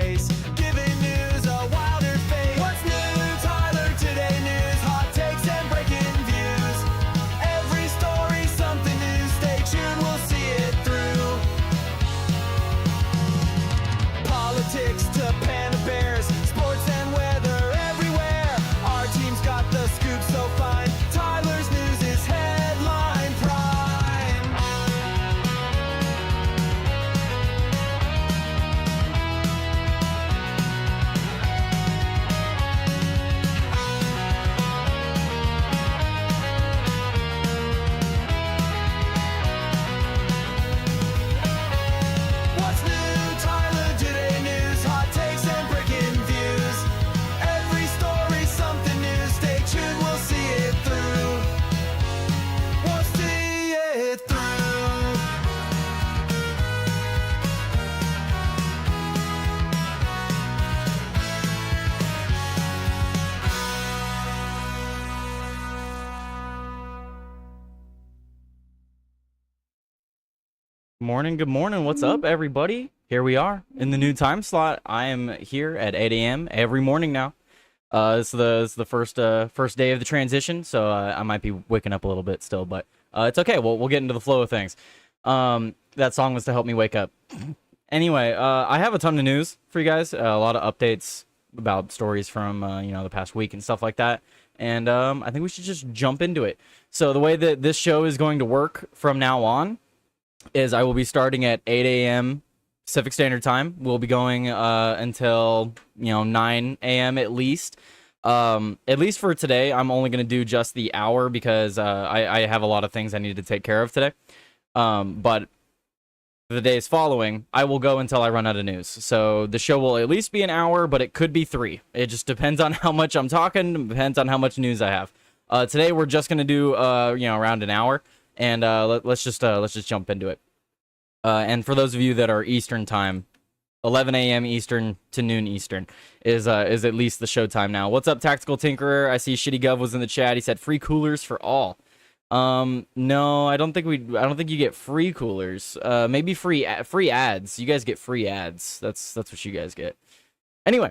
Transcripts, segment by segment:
face, giving news a wilder face. What's new, Tyler? Today news, hot takes and breaking views. Every story, something new. Stay tuned, we'll see it through. Politics to Panda Bears, sports and weather everywhere. Our team's got the scoop so fine. Tyler's news is headline prime. What's new, Tyler? Today news, hot takes and breaking views. Every story, something new. Stay tuned, we'll see it through. We'll see it through. Good morning. What's up, everybody? Here we are in the new time slot. I am here at 8 a.m. every morning now. It's the first day of the transition, so I might be waking up a little bit still, but it's okay. We'll get into the flow of things. That song was to help me wake up. Anyway, I have a ton of news for you guys. A lot of updates about stories from the past week and stuff like that. And I think we should just jump into it. So the way that this show is going to work from now on is I will be starting at 8 a.m. Pacific Standard Time. We'll be going until 9 a.m. at least. At least for today, I'm only going to do just the hour because I have a lot of things I need to take care of today. But the days following, I will go until I run out of news. So the show will at least be an hour, but it could be 3. It just depends on how much I'm talking, depends on how much news I have. Today we're just going to do around an hour. And let's just jump into it. And for those of you that are Eastern time, 11 a.m. Eastern to noon Eastern is at least the show time now. What's up, Tactical Tinkerer? I see Shitty Gov was in the chat. He said free coolers for all. No, I don't think you get free coolers. Maybe free ads. You guys get free ads. That's what you guys get. Anyway.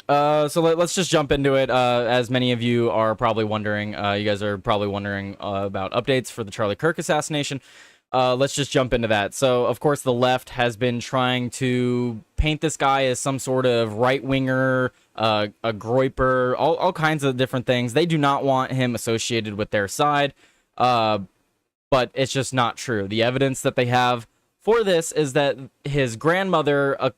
So let's just jump into it. As many of you are probably wondering, you guys are probably wondering about updates for the Charlie Kirk assassination. Let's just jump into that. So, of course, the left has been trying to paint this guy as some sort of right-winger, a groiper, all kinds of different things. They do not want him associated with their side, but it's just not true. The evidence that they have for this is that his grandmother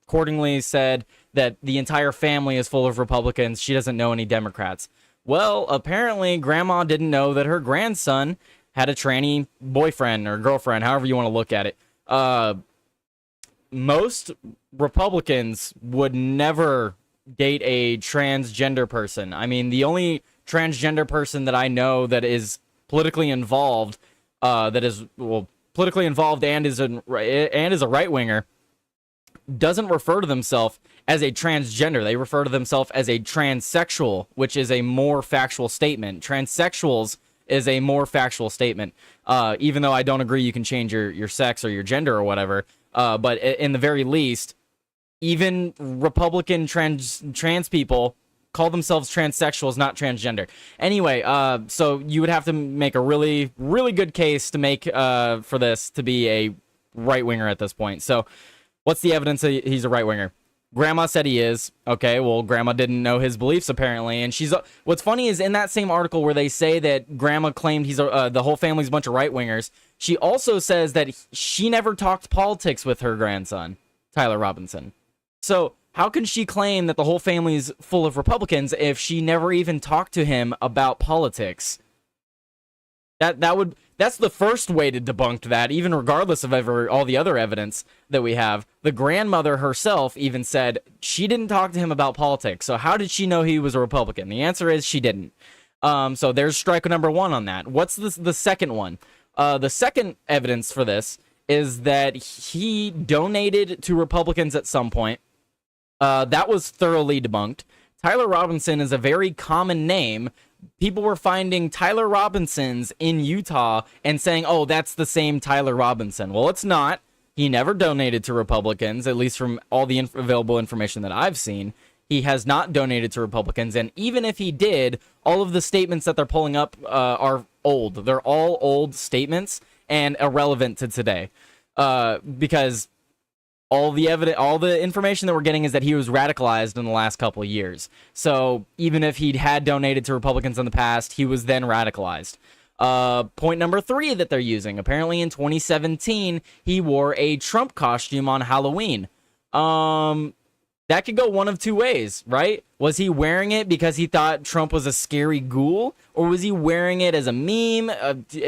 accordingly said that the entire family is full of Republicans. She doesn't know any Democrats. Well, apparently, Grandma didn't know that her grandson had a tranny boyfriend or girlfriend, however you want to look at it. Most Republicans would never date a transgender person. I mean, the only transgender person that I know that is politically involved, politically involved and is a right-winger, doesn't refer to themselves as a transgender. They refer to themselves as a transsexual, which is a more factual statement. Transsexuals is a more factual statement. Even though I don't agree you can change your sex or your gender or whatever, but in the very least, even Republican trans people call themselves transsexuals, not transgender. Anyway, so you would have to make a really, really good case to make for this to be a right-winger at this point. So what's the evidence that he's a right-winger? Grandma said he is. Okay, well, Grandma didn't know his beliefs, apparently. And what's funny is in that same article where they say that Grandma claimed the whole family's a bunch of right-wingers, she also says that she never talked politics with her grandson, Tyler Robinson. So how can she claim that the whole family's full of Republicans if she never even talked to him about politics? That's the first way to debunk that, even regardless of all the other evidence that we have. The grandmother herself even said she didn't talk to him about politics. So how did she know he was a Republican? The answer is she didn't. So there's strike number 1 on that. What's the second one? The second evidence for this is that he donated to Republicans at some point. That was thoroughly debunked. Tyler Robinson is a very common name. People were finding Tyler Robinsons in Utah and saying, oh, that's the same Tyler Robinson. Well, it's not. He never donated to Republicans, at least from all the available information that I've seen. He has not donated to Republicans, and even if he did, all of the statements that they're pulling up are old. They're all old statements and irrelevant to today, because all the information that we're getting is that he was radicalized in the last couple of years. So even if he had donated to Republicans in the past, he was then radicalized. Point number 3 that they're using. Apparently in 2017, he wore a Trump costume on Halloween. That could go one of two ways, right? Was he wearing it because he thought Trump was a scary ghoul? Or was he wearing it as a meme?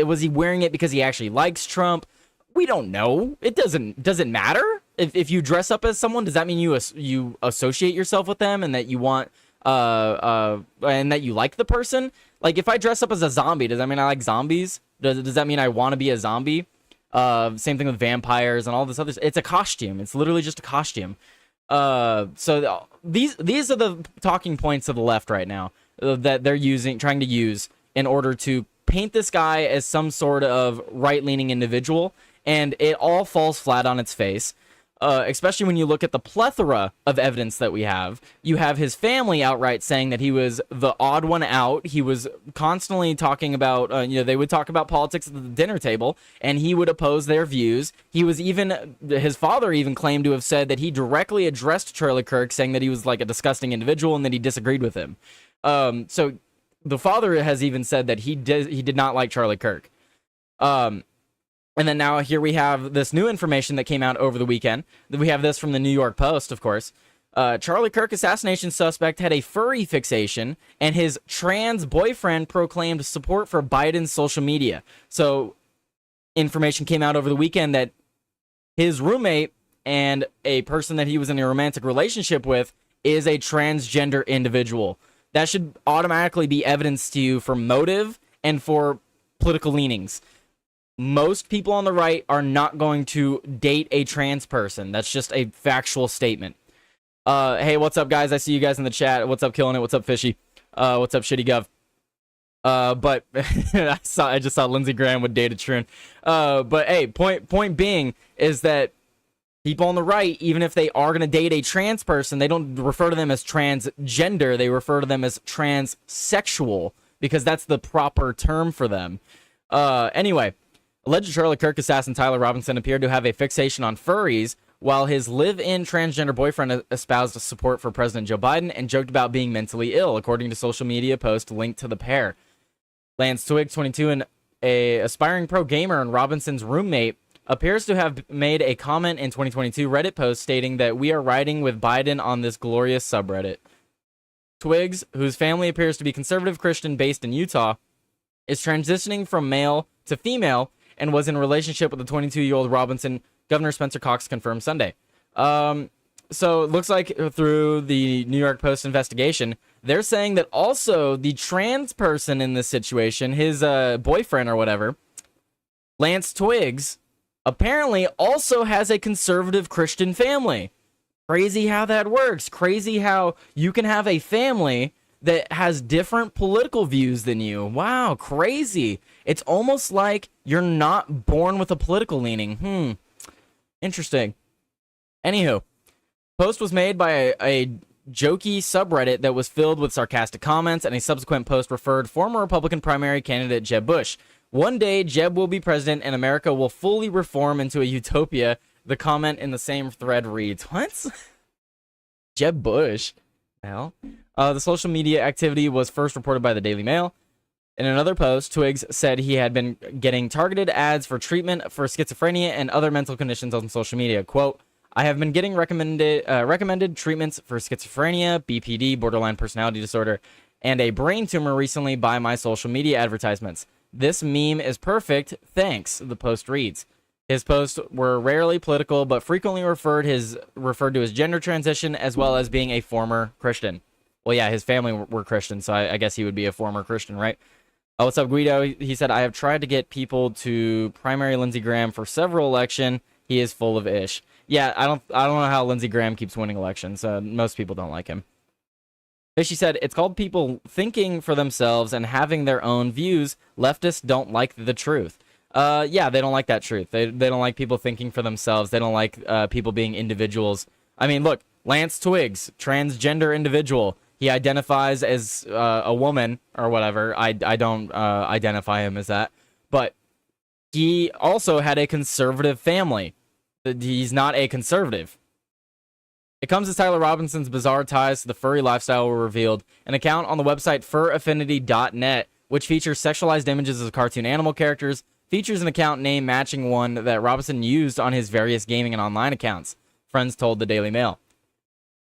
Was he wearing it because he actually likes Trump? We don't know. Does it matter? If you dress up as someone, does that mean you associate yourself with them and that you want and that you like the person? Like, if I dress up as a zombie, does that mean I like zombies? Does that mean I want to be a zombie? Same thing with vampires and all this other. It's a costume. It's literally just a costume. So these are the talking points of the left right now that they're trying to use in order to paint this guy as some sort of right-leaning individual, and it all falls flat on its face. Especially when you look at the plethora of evidence that we have. You have his family outright saying that he was the odd one out. He was constantly talking about, they would talk about politics at the dinner table, and he would oppose their views. His father even claimed to have said that he directly addressed Charlie Kirk, saying that he was like a disgusting individual and that he disagreed with him. So the father has even said that he did not like Charlie Kirk. And then now here we have this new information that came out over the weekend. We have this from the New York Post, of course. Charlie Kirk assassination suspect had a furry fixation, and his trans boyfriend proclaimed support for Biden's social media. So information came out over the weekend that his roommate and a person that he was in a romantic relationship with is a transgender individual. That should automatically be evidence to you for motive and for political leanings. Most people on the right are not going to date a trans person. That's just a factual statement. Hey, what's up, guys? I see you guys in the chat. What's up, Killing It? What's up, Fishy? What's up, Shitty Gov? But I just saw Lindsey Graham would date a Troon. But hey, point being is that people on the right, even if they are going to date a trans person, they don't refer to them as transgender. They refer to them as transsexual because that's the proper term for them. Anyway. Alleged Charlie Kirk assassin Tyler Robinson appeared to have a fixation on furries, while his live-in transgender boyfriend espoused support for President Joe Biden and joked about being mentally ill, according to social media posts linked to the pair. Lance Twig, 22, and an aspiring pro gamer and Robinson's roommate, appears to have made a comment in 2022 Reddit post stating that we are riding with Biden on this glorious subreddit. Twigs, whose family appears to be conservative Christian based in Utah, is transitioning from male to female and was in a relationship with the 22-year-old Robinson, Governor Spencer Cox confirmed Sunday. So it looks like through the New York Post investigation, they're saying that also the trans person in this situation, his boyfriend or whatever, Lance Twigs, apparently also has a conservative Christian family. Crazy how that works. Crazy how you can have a family that has different political views than you. Wow, crazy. It's almost like you're not born with a political leaning. Interesting. Anywho, post was made by a jokey subreddit that was filled with sarcastic comments, and a subsequent post referred former Republican primary candidate Jeb Bush. One day, Jeb will be president and America will fully reform into a utopia. The comment in the same thread reads, what? Jeb Bush? Hell? The social media activity was first reported by the Daily Mail. In another post, Twigs said he had been getting targeted ads for treatment for schizophrenia and other mental conditions on social media. Quote, I have been getting recommended treatments for schizophrenia, BPD, borderline personality disorder, and a brain tumor recently by my social media advertisements. This meme is perfect. Thanks, the post reads. His posts were rarely political, but frequently referred to his gender transition as well as being a former Christian. Well, yeah, his family were Christian, so I guess he would be a former Christian, right? What's up, Guido? He said, I have tried to get people to primary Lindsey Graham for several elections. He is full of ish. Yeah, I don't know how Lindsey Graham keeps winning elections. Most people don't like him. Fishy said, it's called people thinking for themselves and having their own views. Leftists don't like the truth. Yeah, they don't like that truth. They don't like people thinking for themselves. They don't like people being individuals. I mean, look, Lance Twiggs, transgender individual. He identifies as a woman or whatever. I don't identify him as that. But he also had a conservative family. He's not a conservative. It comes as Tyler Robinson's bizarre ties to the furry lifestyle were revealed. An account on the website furaffinity.net, which features sexualized images of cartoon animal characters, features an account name matching one that Robinson used on his various gaming and online accounts, friends told the Daily Mail.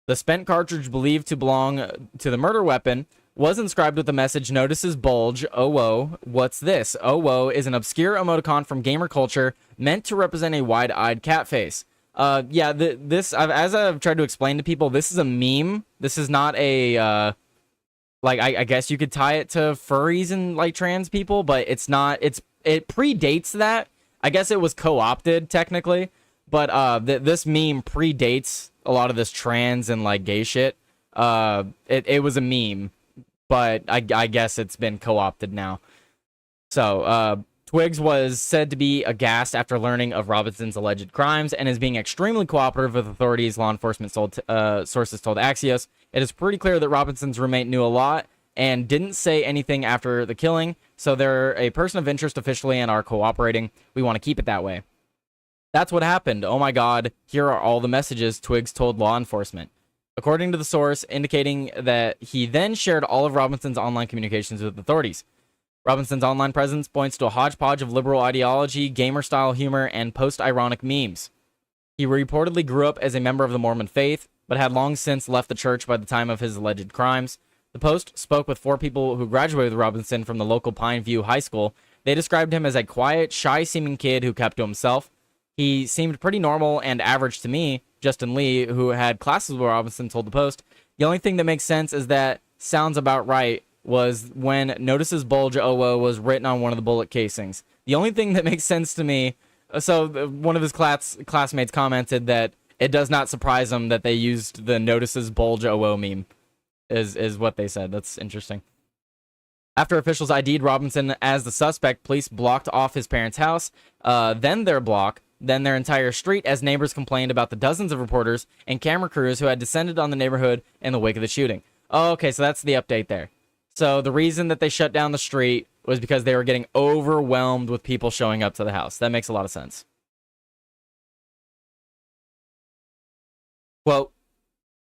The spent cartridge believed to belong to the murder weapon was inscribed with the message "Notices bulge, oh whoa, what's this?" Oh whoa is an obscure emoticon from gamer culture meant to represent a wide-eyed cat face. Yeah, as I've tried to explain to people, this is a meme. This is not a, I guess you could tie it to furries and, like, trans people, but it's not, it predates that. I guess it was co-opted, technically, but, this meme predates a lot of this trans and, like, gay shit. It was a meme, but I guess it's been co-opted now. So, Twiggs was said to be aghast after learning of Robinson's alleged crimes and is being extremely cooperative with authorities, law enforcement sources told Axios. It is pretty clear that Robinson's roommate knew a lot and didn't say anything after the killing, so they're a person of interest officially and are cooperating. We want to keep it that way. That's what happened. Oh my god, here are all the messages, Twiggs told law enforcement. According to the source, indicating that he then shared all of Robinson's online communications with authorities. Robinson's online presence points to a hodgepodge of liberal ideology, gamer-style humor, and post-ironic memes. He reportedly grew up as a member of the Mormon faith, but had long since left the church by the time of his alleged crimes. The Post spoke with 4 people who graduated with Robinson from the local Pine View High School. They described him as a quiet, shy-seeming kid who kept to himself. He seemed pretty normal and average to me, Justin Lee, who had classes with Robinson, told the Post. The only thing that makes sense is that sounds about right was when "Notices bulge OO" was written on one of the bullet casings. The only thing that makes sense to me, so one of his classmates commented that it does not surprise him that they used the "Notices bulge OO" meme, is what they said. That's interesting. After officials ID'd Robinson as the suspect, police blocked off his parents' house, then their block, then their entire street, as neighbors complained about the dozens of reporters and camera crews who had descended on the neighborhood in the wake of the shooting. Oh, okay, so that's the update there. So the reason that they shut down the street was because they were getting overwhelmed with people showing up to the house. That makes a lot of sense. Quote,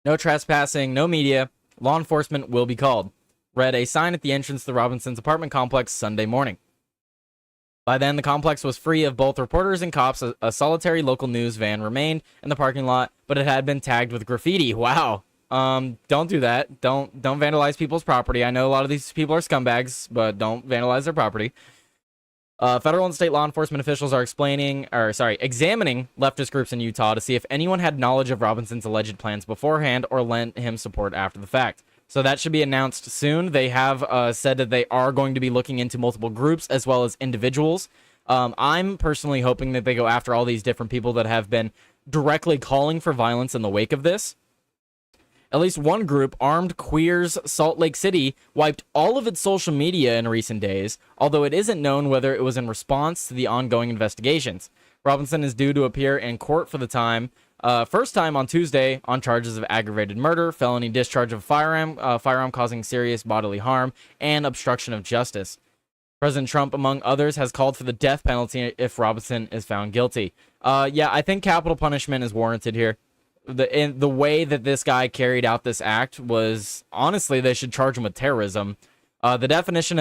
"No trespassing, no media. Law enforcement will be called," read a sign at the entrance to the Robinsons' apartment complex Sunday morning. By then, the complex was free of both reporters and cops. A solitary local news van remained in the parking lot, but it had been tagged with graffiti. Wow. Don't do that. Don't vandalize people's property. I know a lot of these people are scumbags, but don't vandalize their property. Federal and state law enforcement officials are examining leftist groups in Utah to see if anyone had knowledge of Robinson's alleged plans beforehand or lent him support after the fact. So that should be announced soon. They have said that they are going to be looking into multiple groups as well as individuals. I'm personally hoping that they go after all these different people that have been directly calling for violence in the wake of this. At least one group, Armed Queers Salt Lake City, wiped all of its social media in recent days, although it isn't known whether it was in response to the ongoing investigations. Robinson is due to appear in court for the first time on Tuesday on charges of aggravated murder, felony discharge of firearm causing serious bodily harm, and obstruction of justice. President Trump, among others, has called for the death penalty if Robinson is found guilty. Yeah, I think capital punishment is warranted here. The way that this guy carried out this act was, honestly, they should charge him with terrorism. The definition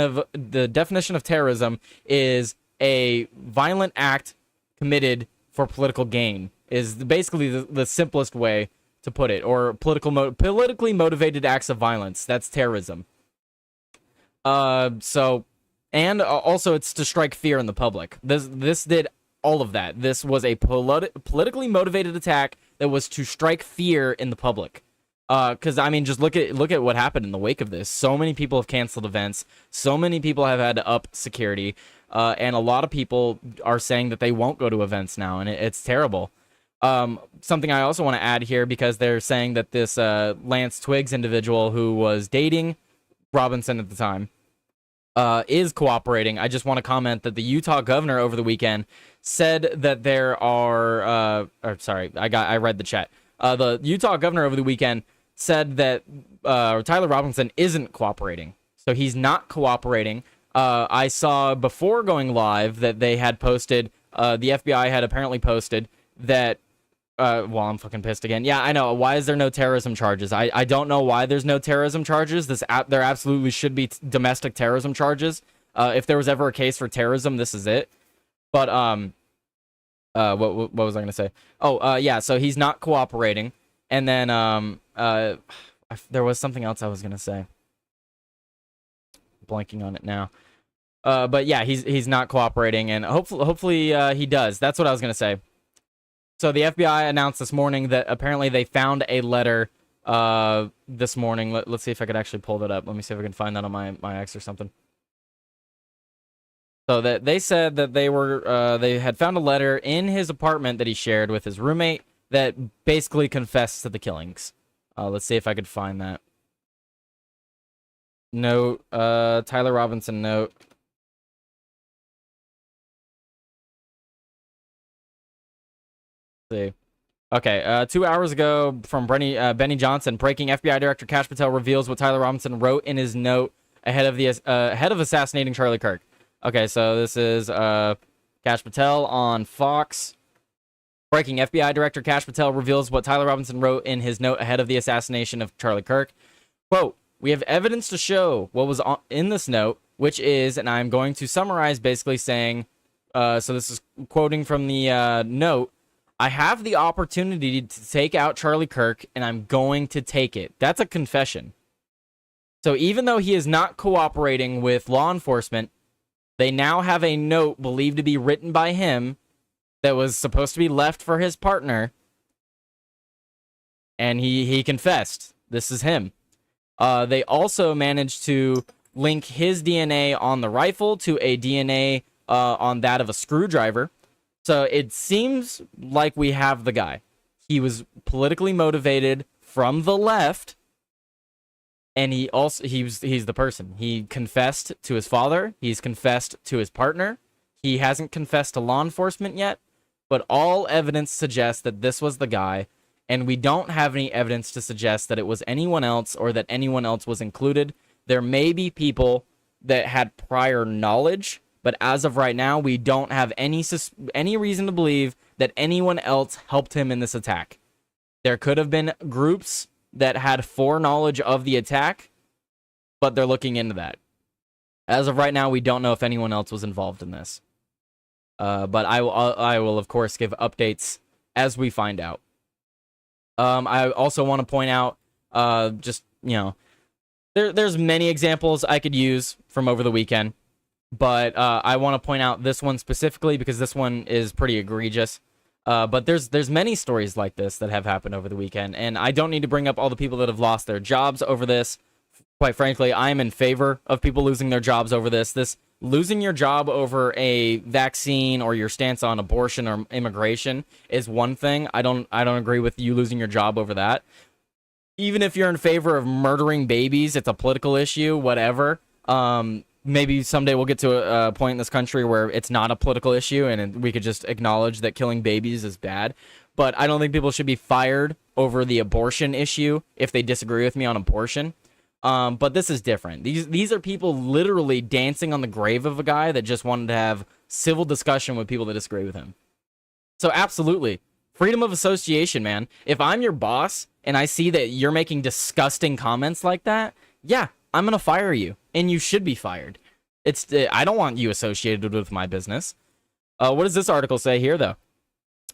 of terrorism is a violent act committed for political gain, is basically the simplest way to put it, or politically motivated acts of violence. That's terrorism. Also it's to strike fear in the public. This did all of that. This was a politically motivated attack that was to strike fear in the public. Because, I mean, just look at what happened in the wake of this. So many people have canceled events. So many people have had to up security. And a lot of people are saying that they won't go to events now, and it's terrible. Something I also want to add here, because they're saying that this Lance Twiggs individual who was dating Robinson at the time, is cooperating. I just want to comment that the Utah governor over the weekend said that there are, I read the chat. The Utah governor over the weekend said that Tyler Robinson isn't cooperating. So he's not cooperating. I saw before going live that they had posted, the FBI had apparently posted that, well, I'm fucking pissed again. Yeah, I know. Why is there no terrorism charges? I don't know why there's no terrorism charges. There absolutely should be domestic terrorism charges. If there was ever a case for terrorism, this is it. But, what was I going to say? Oh, yeah, so he's not cooperating. And then, there was something else I was going to say. Blanking on it now. But yeah, he's not cooperating, and hopefully he does. That's what I was going to say. So the FBI announced this morning that apparently they found a letter this morning. Let's see if I could actually pull that up. Let me see if I can find that on my X or something. So that they said that they had found a letter in his apartment that he shared with his roommate that basically confessed to the killings. Let's see if I could find that. Note, Tyler Robinson note. Let's see. Okay, 2 hours ago from Benny Johnson, breaking FBI Director Kash Patel reveals what Tyler Robinson wrote in his note ahead of assassinating Charlie Kirk. Okay, so this is Kash Patel on Fox. Breaking FBI Director Kash Patel reveals what Tyler Robinson wrote in his note ahead of the assassination of Charlie Kirk. Quote, "We have evidence to show what was in this note, which is," and I'm going to summarize basically saying, so this is quoting from the note, "I have the opportunity to take out Charlie Kirk, and I'm going to take it." That's a confession. So even though he is not cooperating with law enforcement, they now have a note believed to be written by him that was supposed to be left for his partner, and he confessed. This is him. They also managed to link his DNA on the rifle to a DNA on that of a screwdriver. So it seems like we have the guy. He was politically motivated from the left, and he's the person. He confessed to his father. He's confessed to his partner. He hasn't confessed to law enforcement yet, but all evidence suggests that this was the guy, and we don't have any evidence to suggest that it was anyone else or that anyone else was included. There may be people that had prior knowledge, but as of right now, we don't have any reason to believe that anyone else helped him in this attack. There could have been groups that had foreknowledge of the attack, but they're looking into that. As of right now, we don't know if anyone else was involved in this. But I will, of course, give updates as we find out. I also want to point out, just, there's many examples I could use from over the weekend, but I want to point out this one specifically because this one is pretty egregious. But there's many stories like this that have happened over the weekend, and I don't need to bring up all the people that have lost their jobs over this. Quite frankly, I'm in favor of people losing their jobs over this. Losing your job over a vaccine or your stance on abortion or immigration is one thing. I don't agree with you losing your job over that. Even if you're in favor of murdering babies, it's a political issue, whatever. Maybe someday we'll get to a point in this country where it's not a political issue and we could just acknowledge that killing babies is bad. But I don't think people should be fired over the abortion issue if they disagree with me on abortion. But this is different. These are people literally dancing on the grave of a guy that just wanted to have civil discussion with people that disagree with him. So absolutely, freedom of association, man. If I'm your boss and I see that you're making disgusting comments like that, yeah, I'm gonna fire you, and you should be fired. I don't want you associated with my business. What does this article say here, though?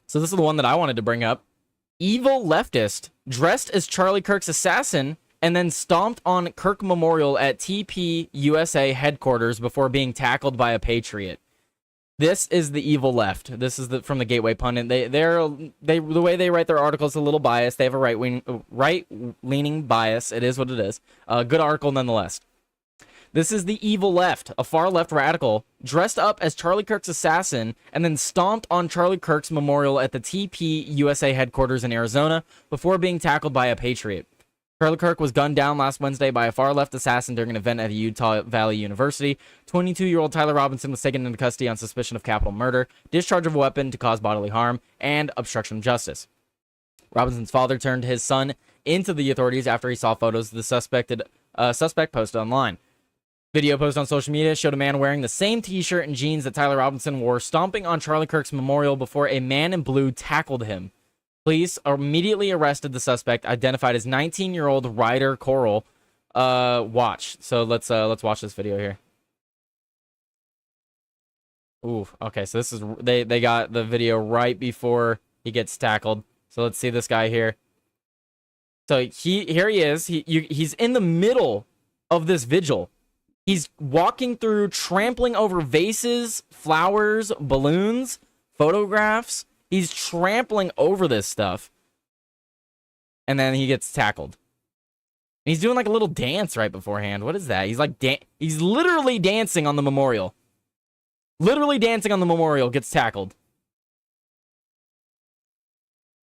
So this is the one that I wanted to bring up. Evil leftist dressed as Charlie Kirk's assassin and then stomped on Kirk Memorial at TP USA headquarters before being tackled by a patriot. This is the evil left. This is from the Gateway Pundit. The way they write their articles is a little biased. They have a right-leaning bias. It is what it is. A good article nonetheless. This is the evil left, a far-left radical, dressed up as Charlie Kirk's assassin and then stomped on Charlie Kirk's memorial at the TP USA headquarters in Arizona before being tackled by a patriot. Charlie Kirk was gunned down last Wednesday by a far-left assassin during an event at Utah Valley University. 22-year-old Tyler Robinson was taken into custody on suspicion of capital murder, discharge of a weapon to cause bodily harm, and obstruction of justice. Robinson's father turned his son into the authorities after he saw photos of the suspect posted online. Video posted on social media showed a man wearing the same t-shirt and jeans that Tyler Robinson wore stomping on Charlie Kirk's memorial before a man in blue tackled him. Police immediately arrested the suspect, identified as 19-year-old Ryder Coral. Watch. So let's watch this video here. Ooh, okay. So this is they got the video right before he gets tackled. So let's see this guy here. So here he is. He's in the middle of this vigil. He's walking through, trampling over vases, flowers, balloons, photographs. He's trampling over this stuff. And then he gets tackled. And he's doing like a little dance right beforehand. What is that? He's like, he's literally dancing on the memorial. Literally dancing on the memorial, gets tackled.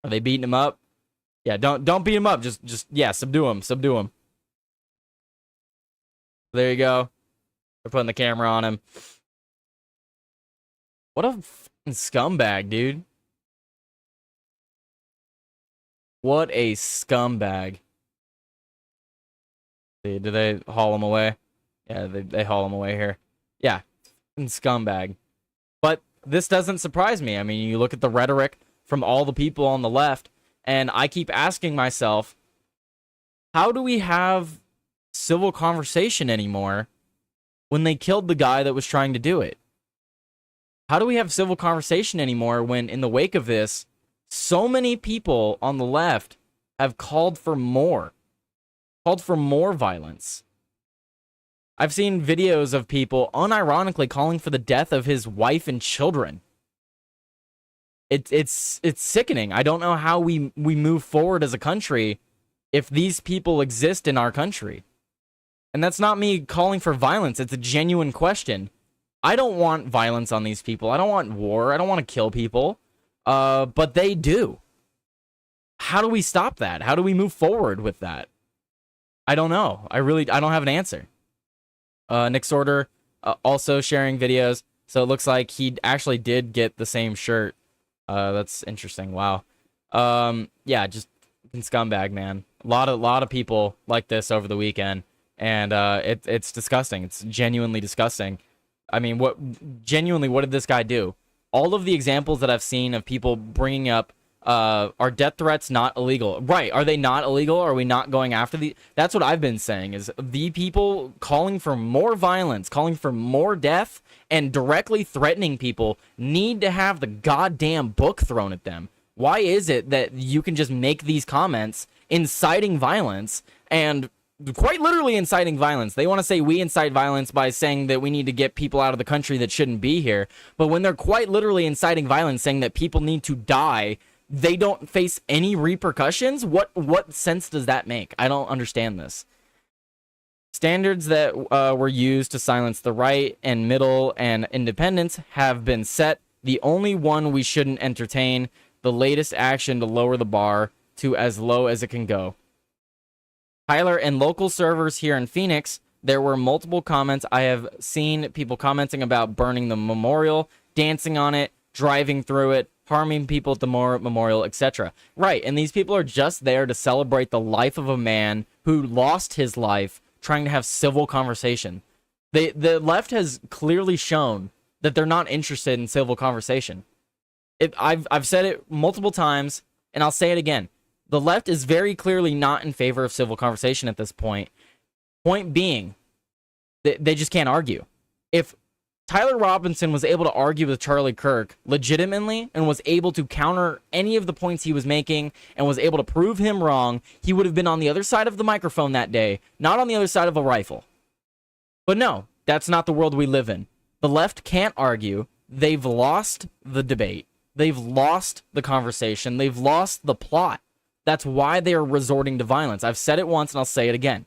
Are they beating him up? Yeah, don't beat him up. Just yeah, subdue him. There you go. They're putting the camera on him. What a fucking scumbag, dude. What a scumbag. See, do they haul him away? Yeah, they haul him away here. Yeah, scumbag. But this doesn't surprise me. I mean, you look at the rhetoric from all the people on the left, and I keep asking myself, how do we have civil conversation anymore when they killed the guy that was trying to do it? How do we have civil conversation anymore when, in the wake of this, so many people on the left have called for more violence? I've seen videos of people unironically calling for the death of his wife and children. It's sickening. I don't know how we move forward as a country if these people exist in our country. And that's not me calling for violence. It's a genuine question. I don't want violence on these people. I don't want war. I don't want to kill people. But they do. How do we stop that? How do we move forward with that? I don't know. I don't have an answer. Nick Sorter also sharing videos. So it looks like he actually did get the same shirt. That's interesting. Wow. Yeah, just scumbag, man. A lot of people like this over the weekend, and it's disgusting. It's genuinely disgusting. I mean, what did this guy do? All of the examples that I've seen of people bringing up, are death threats not illegal? Right. Are they not illegal? Are we not going after the... That's what I've been saying, is the people calling for more violence, calling for more death, and directly threatening people need to have the goddamn book thrown at them. Why is it that you can just make these comments inciting violence, and quite literally inciting violence? They want to say we incite violence by saying that we need to get people out of the country that shouldn't be here. But when they're quite literally inciting violence, saying that people need to die, they don't face any repercussions? What sense does that make? I don't understand this. Standards that were used to silence the right and middle and independents have been set. The only one we shouldn't entertain, the latest action to lower the bar to as low as it can go. Tyler, and local servers here in Phoenix, there were multiple comments. I have seen people commenting about burning the memorial, dancing on it, driving through it, harming people at the memorial, etc. Right, and these people are just there to celebrate the life of a man who lost his life trying to have civil conversation. The left has clearly shown that they're not interested in civil conversation. I've said it multiple times, and I'll say it again. The left is very clearly not in favor of civil conversation at this point. Point being, they just can't argue. If Tyler Robinson was able to argue with Charlie Kirk legitimately and was able to counter any of the points he was making and was able to prove him wrong, he would have been on the other side of the microphone that day, not on the other side of a rifle. But no, that's not the world we live in. The left can't argue. They've lost the debate. They've lost the conversation. They've lost the plot. That's why they are resorting to violence. I've said it once and I'll say it again.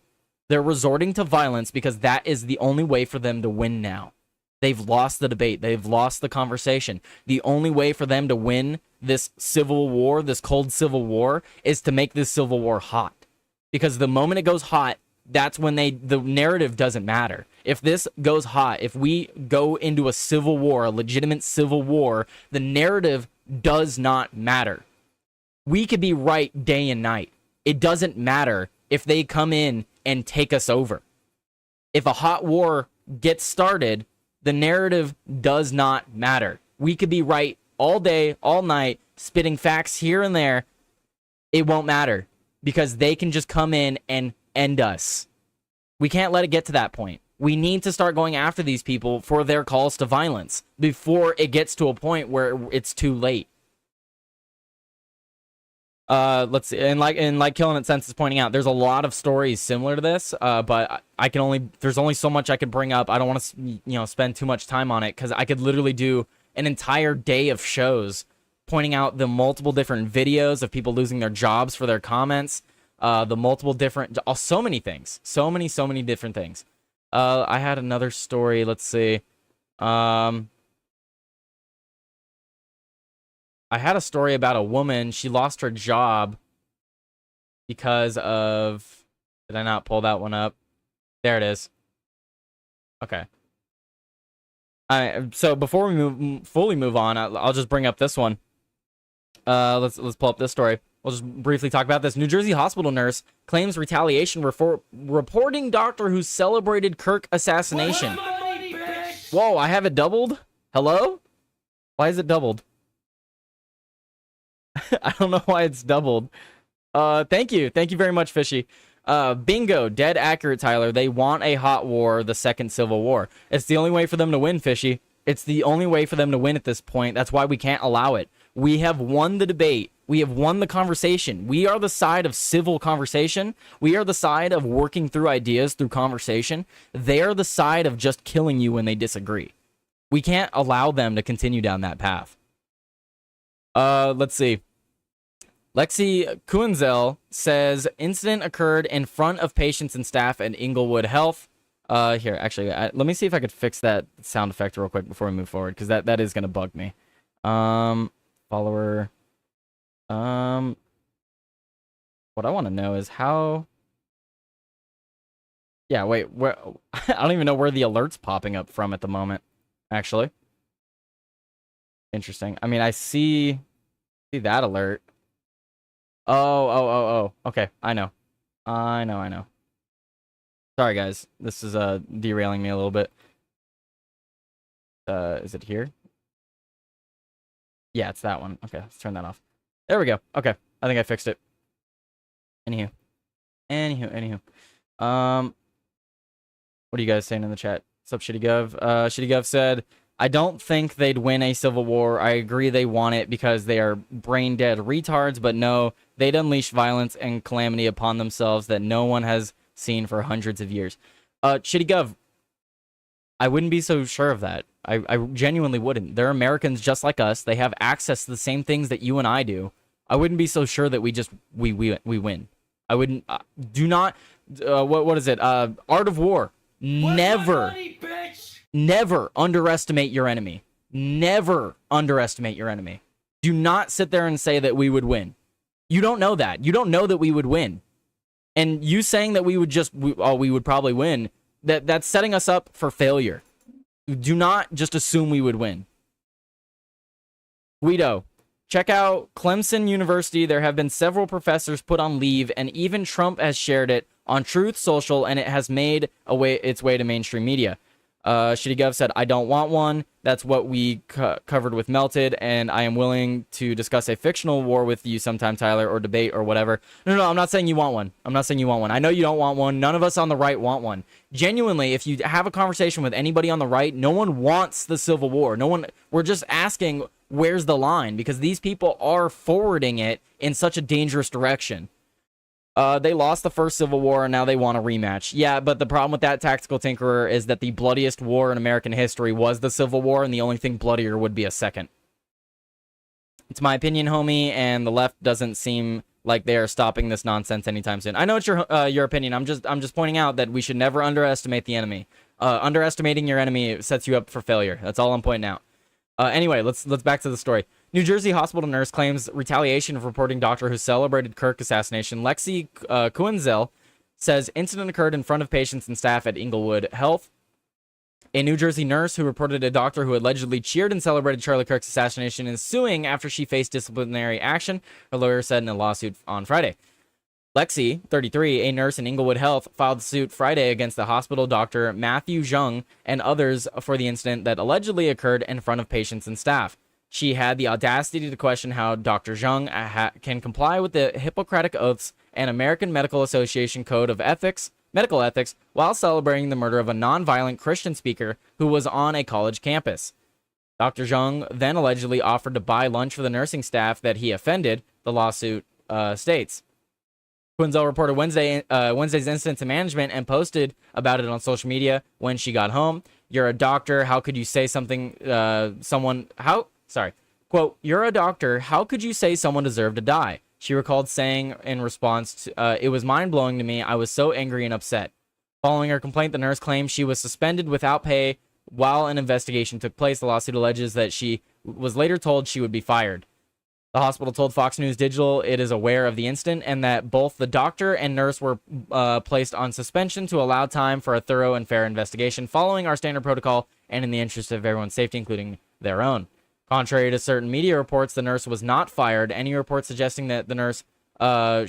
They're resorting to violence because that is the only way for them to win now. They've lost the debate. They've lost the conversation. The only way for them to win this civil war, this cold civil war, is to make this civil war hot. Because the moment it goes hot, that's when the narrative doesn't matter. If this goes hot, if we go into a civil war, a legitimate civil war, the narrative does not matter. We could be right day and night. It doesn't matter if they come in and take us over. If a hot war gets started, the narrative does not matter. We could be right all day, all night, spitting facts here and there. It won't matter because they can just come in and end us. We can't let it get to that point. We need to start going after these people for their calls to violence before it gets to a point where it's too late. Let's see, and like Killing It Sense is pointing out, there's a lot of stories similar to this, but there's only so much I could bring up. I don't want to, spend too much time on it because I could literally do an entire day of shows pointing out the multiple different videos of people losing their jobs for their comments, the multiple different, so many things, so many different things. I had another story. Let's see. I had a story about a woman. She lost her job because of... Did I not pull that one up? There it is. Okay. So before we fully move on, I'll just bring up this one. Let's pull up this story. We'll just briefly talk about this. New Jersey hospital nurse claims retaliation for reporting doctor who celebrated Kirk assassination. Whoa, I have it doubled? Hello? Why is it doubled? I don't know why it's doubled. Thank you. Thank you very much, Fishy. Bingo. Dead accurate, Tyler. They want a hot war, the second civil war. It's the only way for them to win, Fishy. It's the only way for them to win at this point. That's why we can't allow it. We have won the debate. We have won the conversation. We are the side of civil conversation. We are the side of working through ideas through conversation. They are the side of just killing you when they disagree. We can't allow them to continue down that path. Let's see. Lexi Kuenzel says incident occurred in front of patients and staff at Inglewood Health. Here, actually, let me see if I could fix that sound effect real quick before we move forward, because that is going to bug me. Follower. What I want to know is how... Yeah, wait, where... I don't even know where the alert's popping up from at the moment, actually. Interesting. I mean, I see that alert. Oh. Okay, I know. Sorry, guys. This is derailing me a little bit. Is it here? Yeah, it's that one. Okay, let's turn that off. There we go. Okay, I think I fixed it. Anywho. What are you guys saying in the chat? What's up, Shitty Gov? Shitty Gov said, I don't think they'd win a civil war. I agree they want it because they are brain-dead retards, but no, they'd unleash violence and calamity upon themselves that no one has seen for hundreds of years. Shitty Gov, I wouldn't be so sure of that. I genuinely wouldn't. They're Americans just like us. They have access to the same things that you and I do. I wouldn't be so sure that we win. I wouldn't. Do not. What is it? Art of War. Never underestimate your enemy. Never underestimate your enemy. Do not sit there and say that we would win. You don't know that. You don't know that we would win. And you saying that we would probably win, that's setting us up for failure. Do not just assume we would win. Guido, check out Clemson University. There have been several professors put on leave, and even Trump has shared it on Truth Social, and it has made its way to mainstream media. Shitty Gov said, I don't want one. That's what we covered with Melted, and I am willing to discuss a fictional war with you sometime, Tyler, or debate or whatever. No, I'm not saying you want one. I know you don't want one. None of us on the right want one. Genuinely, if you have a conversation with anybody on the right, no one wants the Civil War. We're just asking, where's the line? Because these people are forwarding it in such a dangerous direction. They lost the first Civil War, and now they want a rematch. Yeah, but the problem with that, Tactical Tinkerer, is that the bloodiest war in American history was the Civil War, and the only thing bloodier would be a second. It's my opinion, homie, and the left doesn't seem like they are stopping this nonsense anytime soon. I know it's your opinion. I'm just pointing out that we should never underestimate the enemy. Underestimating your enemy sets you up for failure. That's all I'm pointing out. Anyway, let's back to the story. New Jersey hospital nurse claims retaliation for reporting doctor who celebrated Kirk assassination. Lexi Kuenzel says incident occurred in front of patients and staff at Inglewood Health. A New Jersey nurse who reported a doctor who allegedly cheered and celebrated Charlie Kirk's assassination is suing after she faced disciplinary action, her lawyer said in a lawsuit on Friday. Lexi, 33, a nurse in Inglewood Health, filed suit Friday against the hospital doctor Matthew Zhang and others for the incident that allegedly occurred in front of patients and staff. She had the audacity to question how Dr. Zhang can comply with the Hippocratic Oaths and American Medical Association Code of Medical Ethics, while celebrating the murder of a nonviolent Christian speaker who was on a college campus. Dr. Zhang then allegedly offered to buy lunch for the nursing staff that he offended, the lawsuit states. Quinzel reported Wednesday's incident to management and posted about it on social media when she got home. You're a doctor. How could you say something? Quote, you're a doctor. How could you say someone deserved to die? She recalled saying in response to, it was mind-blowing to me. I was so angry and upset. Following her complaint, the nurse claimed she was suspended without pay while an investigation took place. The lawsuit alleges that she was later told she would be fired. The hospital told Fox News Digital it is aware of the incident and that both the doctor and nurse were placed on suspension to allow time for a thorough and fair investigation following our standard protocol and in the interest of everyone's safety, including their own. Contrary to certain media reports, the nurse was not fired. Any report suggesting that the nurse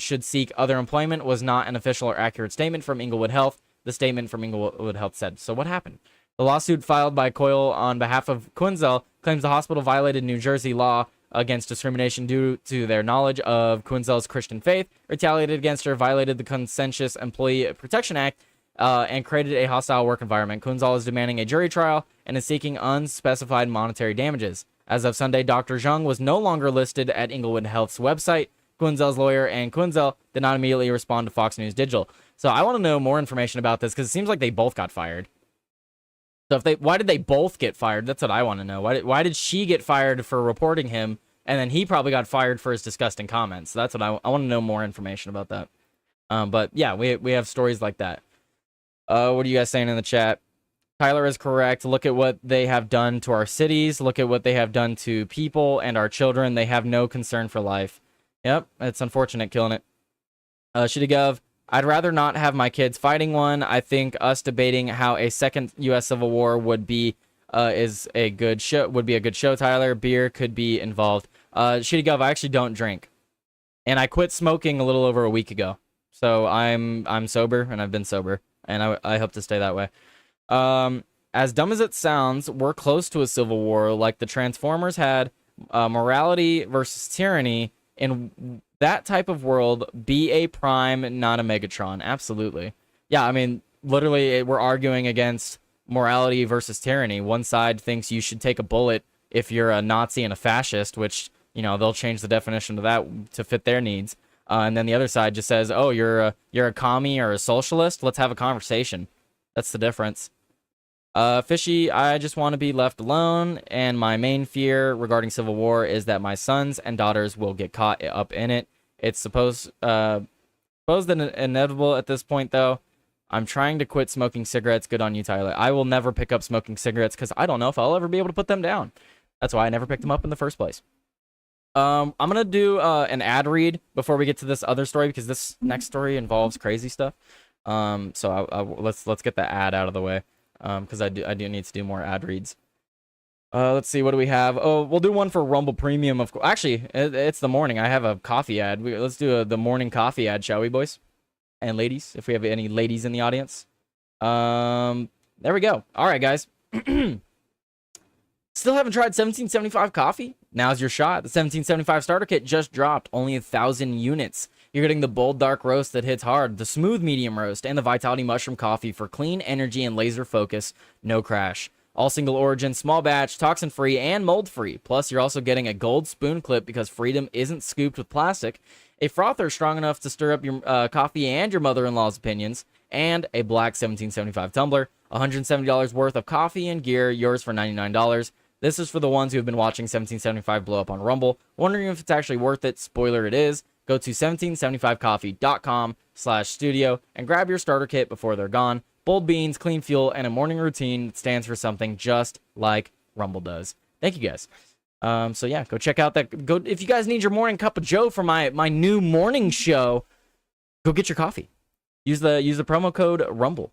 should seek other employment was not an official or accurate statement from Inglewood Health. The statement from Inglewood Health said. So what happened? The lawsuit filed by Coyle on behalf of Quinzel claims the hospital violated New Jersey law against discrimination due to their knowledge of Quinzel's Christian faith, retaliated against her, violated the Conscientious Employee Protection Act, and created a hostile work environment. Quinzel is demanding a jury trial and is seeking unspecified monetary damages. As of Sunday, Dr. Zhang was no longer listed at Inglewood Health's website. Quinzel's lawyer and Quinzel did not immediately respond to Fox News Digital. So I want to know more information about this because it seems like they both got fired. So why did they both get fired? That's what I want to know. Why did she get fired for reporting him, and then he probably got fired for his disgusting comments? That's what I want to know more information about that. But yeah, we have stories like that. What are you guys saying in the chat? Tyler is correct. Look at what they have done to our cities. Look at what they have done to people and our children. They have no concern for life. Yep, it's unfortunate, killing it. Shitty I'd rather not have my kids fighting one. I think us debating how a second U.S. Civil War would be is a good show. Would be a good show. Tyler, beer could be involved. Shitty I actually don't drink, and I quit smoking a little over a week ago. So I'm sober, and I've been sober, and I hope to stay that way. As dumb as it sounds, we're close to a civil war like the Transformers had. Morality versus tyranny. In that type of world, be a Prime, not a Megatron. Absolutely. Yeah, I mean, literally, we're arguing against morality versus tyranny. One side thinks you should take a bullet if you're a Nazi and a fascist, which, you know, they'll change the definition of that to fit their needs. And then the other side just says, oh, you're a commie or a socialist. Let's have a conversation. That's the difference. Fishy, I just want to be left alone, and my main fear regarding civil war is that my sons and daughters will get caught up in it. It's supposed inevitable at this point, though. I'm trying to quit smoking cigarettes. Good on you, Tyler. I will never pick up smoking cigarettes because I don't know if I'll ever be able to put them down. That's why I never picked them up in the first place. I'm gonna do an ad read before we get to this other story because this next story involves crazy stuff. So let's get the ad out of the way. Because I do need to do more ad reads. Let's see, what do we have? Oh, we'll do one for Rumble Premium, of course. Actually, it's the morning. I have a coffee ad. Let's do the morning coffee ad, shall we, boys and ladies? If we have any ladies in the audience. There we go. All right, guys. Still haven't tried 1775 coffee? Now's your shot. The 1775 starter kit just dropped. Only 1,000 units. You're getting the bold dark roast that hits hard, the smooth medium roast, and the Vitality Mushroom coffee for clean energy and laser focus, no crash. All single origin, small batch, toxin free, and mold free. Plus, you're also getting a gold spoon clip because freedom isn't scooped with plastic, a frother strong enough to stir up your coffee and your mother-in-law's opinions, and a black 1775 tumbler. $170 worth of coffee and gear, yours for $99. This is for the ones who have been watching 1775 blow up on Rumble, wondering if it's actually worth it. Spoiler, it is. Go to 1775coffee.com/studio and grab your starter kit before they're gone. Bold beans, clean fuel, and a morning routine that stands for something just like Rumble does. Thank you, guys. So yeah, go check out that. Go if you guys need your morning cup of Joe for my new morning show. Go get your coffee. Use the promo code Rumble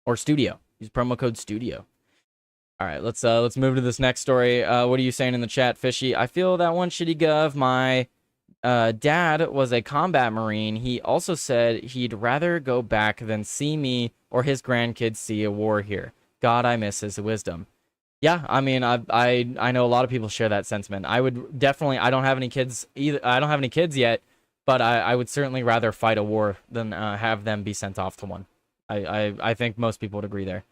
or Studio. Use promo code Studio. All right, let's move to this next story. What are you saying in the chat, Fishy? I feel that one shitty gov. My dad was a combat marine. He also said he'd rather go back than see me or his grandkids see a war here. God, I miss his wisdom. Yeah, I mean, I know a lot of people share that sentiment. I would definitely. I don't have any kids either. I don't have any kids yet, but I would certainly rather fight a war than have them be sent off to one. I think most people would agree there.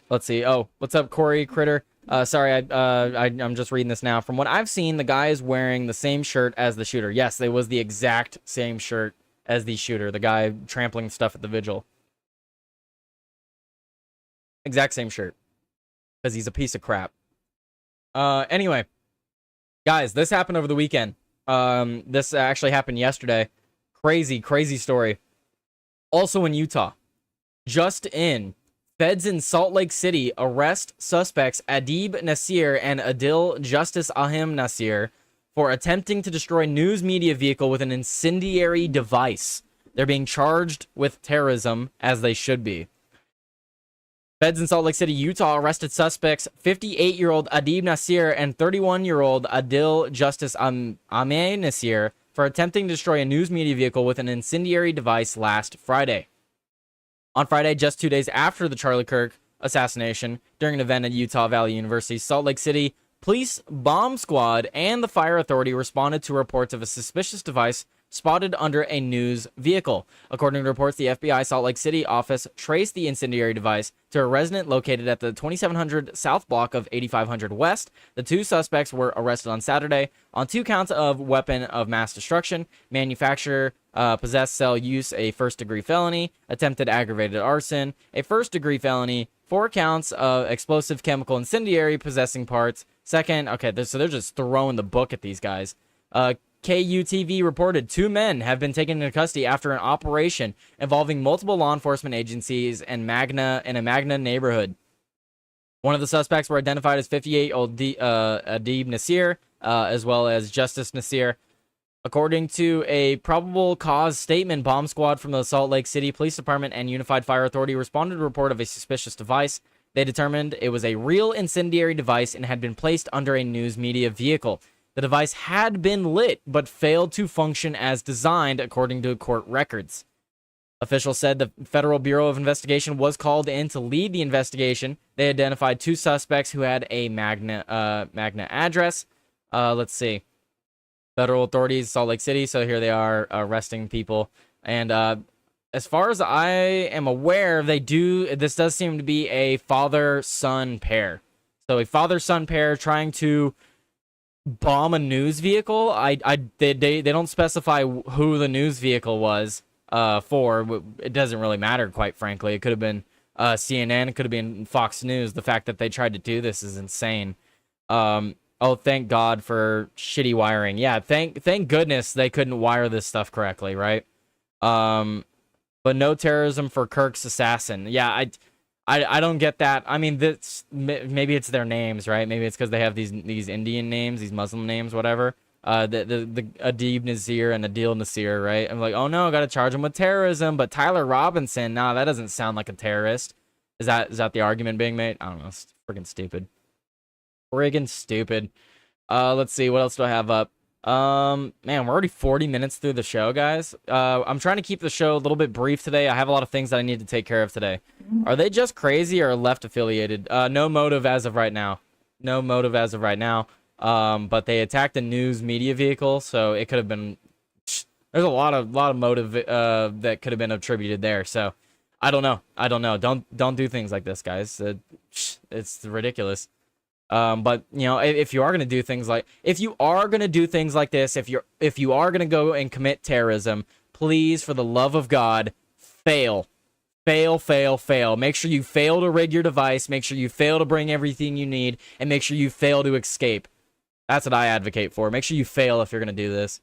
Let's see. Oh, what's up, Corey Critter? Sorry, I'm just reading this now. From what I've seen, the guy is wearing the same shirt as the shooter. Yes, it was the exact same shirt as the shooter, the guy trampling stuff at the vigil. Exact same shirt. Because he's a piece of crap. Anyway, guys, this happened over the weekend. This actually happened yesterday. Crazy story. Also in Utah. Just in. Feds in Salt Lake City arrest suspects Adib Nasir and Adil Justice Ahim Nasir for attempting to destroy news media vehicle with an incendiary device. They're being charged with terrorism, as they should be. Feds in Salt Lake City, Utah arrested suspects 58-year-old Adib Nasir and 31-year-old Adil Justice Ahim Nasir for attempting to destroy a news media vehicle with an incendiary device last Friday. On Friday, just 2 days after the Charlie Kirk assassination, during an event at Utah Valley University, Salt Lake City police bomb squad and the fire authority responded to reports of a suspicious device spotted under a news vehicle. According to reports, the FBI Salt Lake City office traced the incendiary device to a resident located at the 2700 South block of 8500 West. The two suspects were arrested on Saturday on 2 counts of weapon of mass destruction, manufacture, possess, sell, use, a first-degree felony, attempted aggravated arson, a first-degree felony, 4 counts of explosive chemical incendiary, possessing parts. Second, okay, so they're just throwing the book at these guys. KUTV reported 2 men have been taken into custody after an operation involving multiple law enforcement agencies and in a Magna neighborhood. One of the suspects were identified as 58-year-old Adib Nasir, as well as Justice Nasir. According to a probable cause statement, bomb squad from the Salt Lake City Police Department and Unified Fire Authority responded to a report of a suspicious device. They determined it was a real incendiary device and had been placed under a news media vehicle. The device had been lit, but failed to function as designed, according to court records. Officials said the Federal Bureau of Investigation was called in to lead the investigation. They identified 2 suspects who had a Magna address. Let's see. Federal authorities, Salt Lake City, so here they are arresting people. And as far as I am aware, this does seem to be a father-son pair. So a father-son pair trying to bomb a news vehicle. They don't specify who the news vehicle was for. It doesn't really matter, quite frankly. It could have been CNN. It could have been Fox News. The fact that they tried to do this is insane. Oh, thank God for shitty wiring. Yeah, thank goodness they couldn't wire this stuff correctly, right? But no terrorism for Kirk's assassin. Yeah, I don't get that. I mean, maybe it's their names, right? Maybe it's because they have these Indian names, these Muslim names, whatever. The Adib Nasir and Adil Nasir, right? I'm like, oh no, got to charge him with terrorism. But Tyler Robinson, nah, that doesn't sound like a terrorist. Is that the argument being made? I don't know. It's freaking stupid. Friggin' stupid. Let's see, what else do I have up? Man, we're already 40 minutes through the show, guys. I'm trying to keep the show a little bit brief today. I have a lot of things that I need to take care of today. Are they just crazy or left affiliated? No motive as of right now. No motive as of right now. But they attacked a news media vehicle, so it could have been. There's a lot of motive that could have been attributed there. So I don't know. Don't do things like this, guys. It's ridiculous. But you know, if you are gonna do things like this, if you are gonna go and commit terrorism, please, for the love of God, fail. Make sure you fail to rig your device. Make sure you fail to bring everything you need, and make sure you fail to escape. That's what I advocate for. Make sure you fail if you're gonna do this.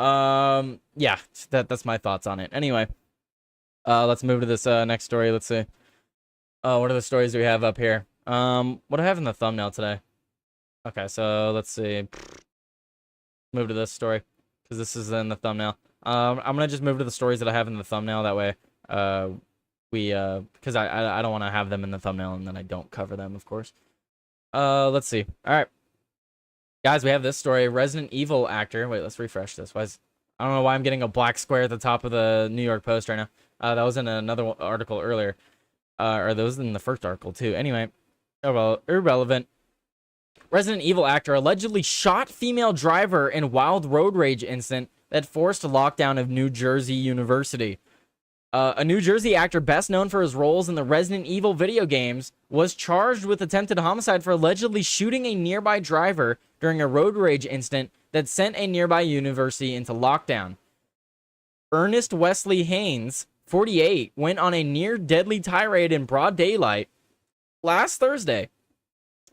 Yeah, that's my thoughts on it. Anyway, let's move to this next story. Let's see. What are the stories we have up here? What do I have in the thumbnail today? Okay, so let's see. Move to this story because this is in the thumbnail. I'm gonna just move to the stories that I have in the thumbnail. That way, because I don't want to have them in the thumbnail and then I don't cover them, of course. Let's see. All right, guys, we have this story. Resident Evil actor. Wait, let's refresh this. I don't know why I'm getting a black square at the top of the New York Post right now. That was in another article earlier. Or that was in the first article too. Anyway, irrelevant. Resident Evil actor allegedly shot female driver in wild road rage incident that forced lockdown of New Jersey University. A New Jersey actor best known for his roles in the Resident Evil video games was charged with attempted homicide for allegedly shooting a nearby driver during a road rage incident that sent a nearby university into lockdown. Ernest Wesley Haynes, 48, went on a near-deadly tirade in broad daylight last Thursday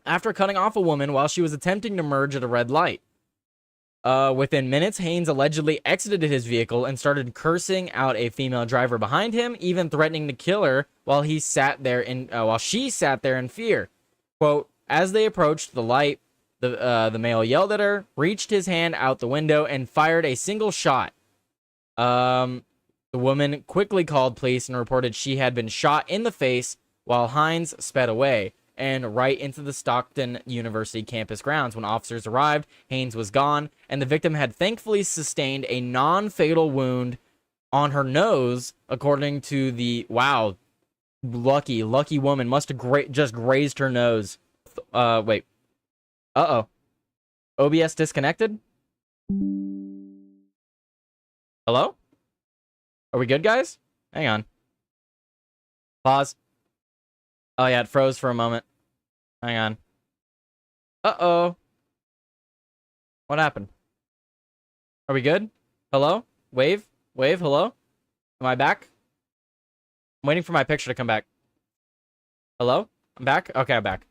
after cutting off a woman while she was attempting to merge at a red light. Within minutes, Haynes allegedly exited his vehicle and started cursing out a female driver behind him, even threatening to kill her while she sat there in fear. Quote, as they approached the light, the male yelled at her, reached his hand out the window, and fired a single shot. The woman quickly called police and reported she had been shot in the face while Haynes sped away and right into the Stockton University campus grounds. When officers arrived, Haynes was gone, and the victim had thankfully sustained a non-fatal wound on her nose, according to the... Wow, lucky woman. Must have just grazed her nose. Wait. Uh-oh. OBS disconnected? Hello? Are we good, guys? Hang on. Pause. Oh, yeah, it froze for a moment. Hang on. Uh-oh. What happened? Are we good? Hello? Wave? Wave? Hello? Am I back? I'm waiting for my picture to come back. Hello? I'm back? Okay, I'm back.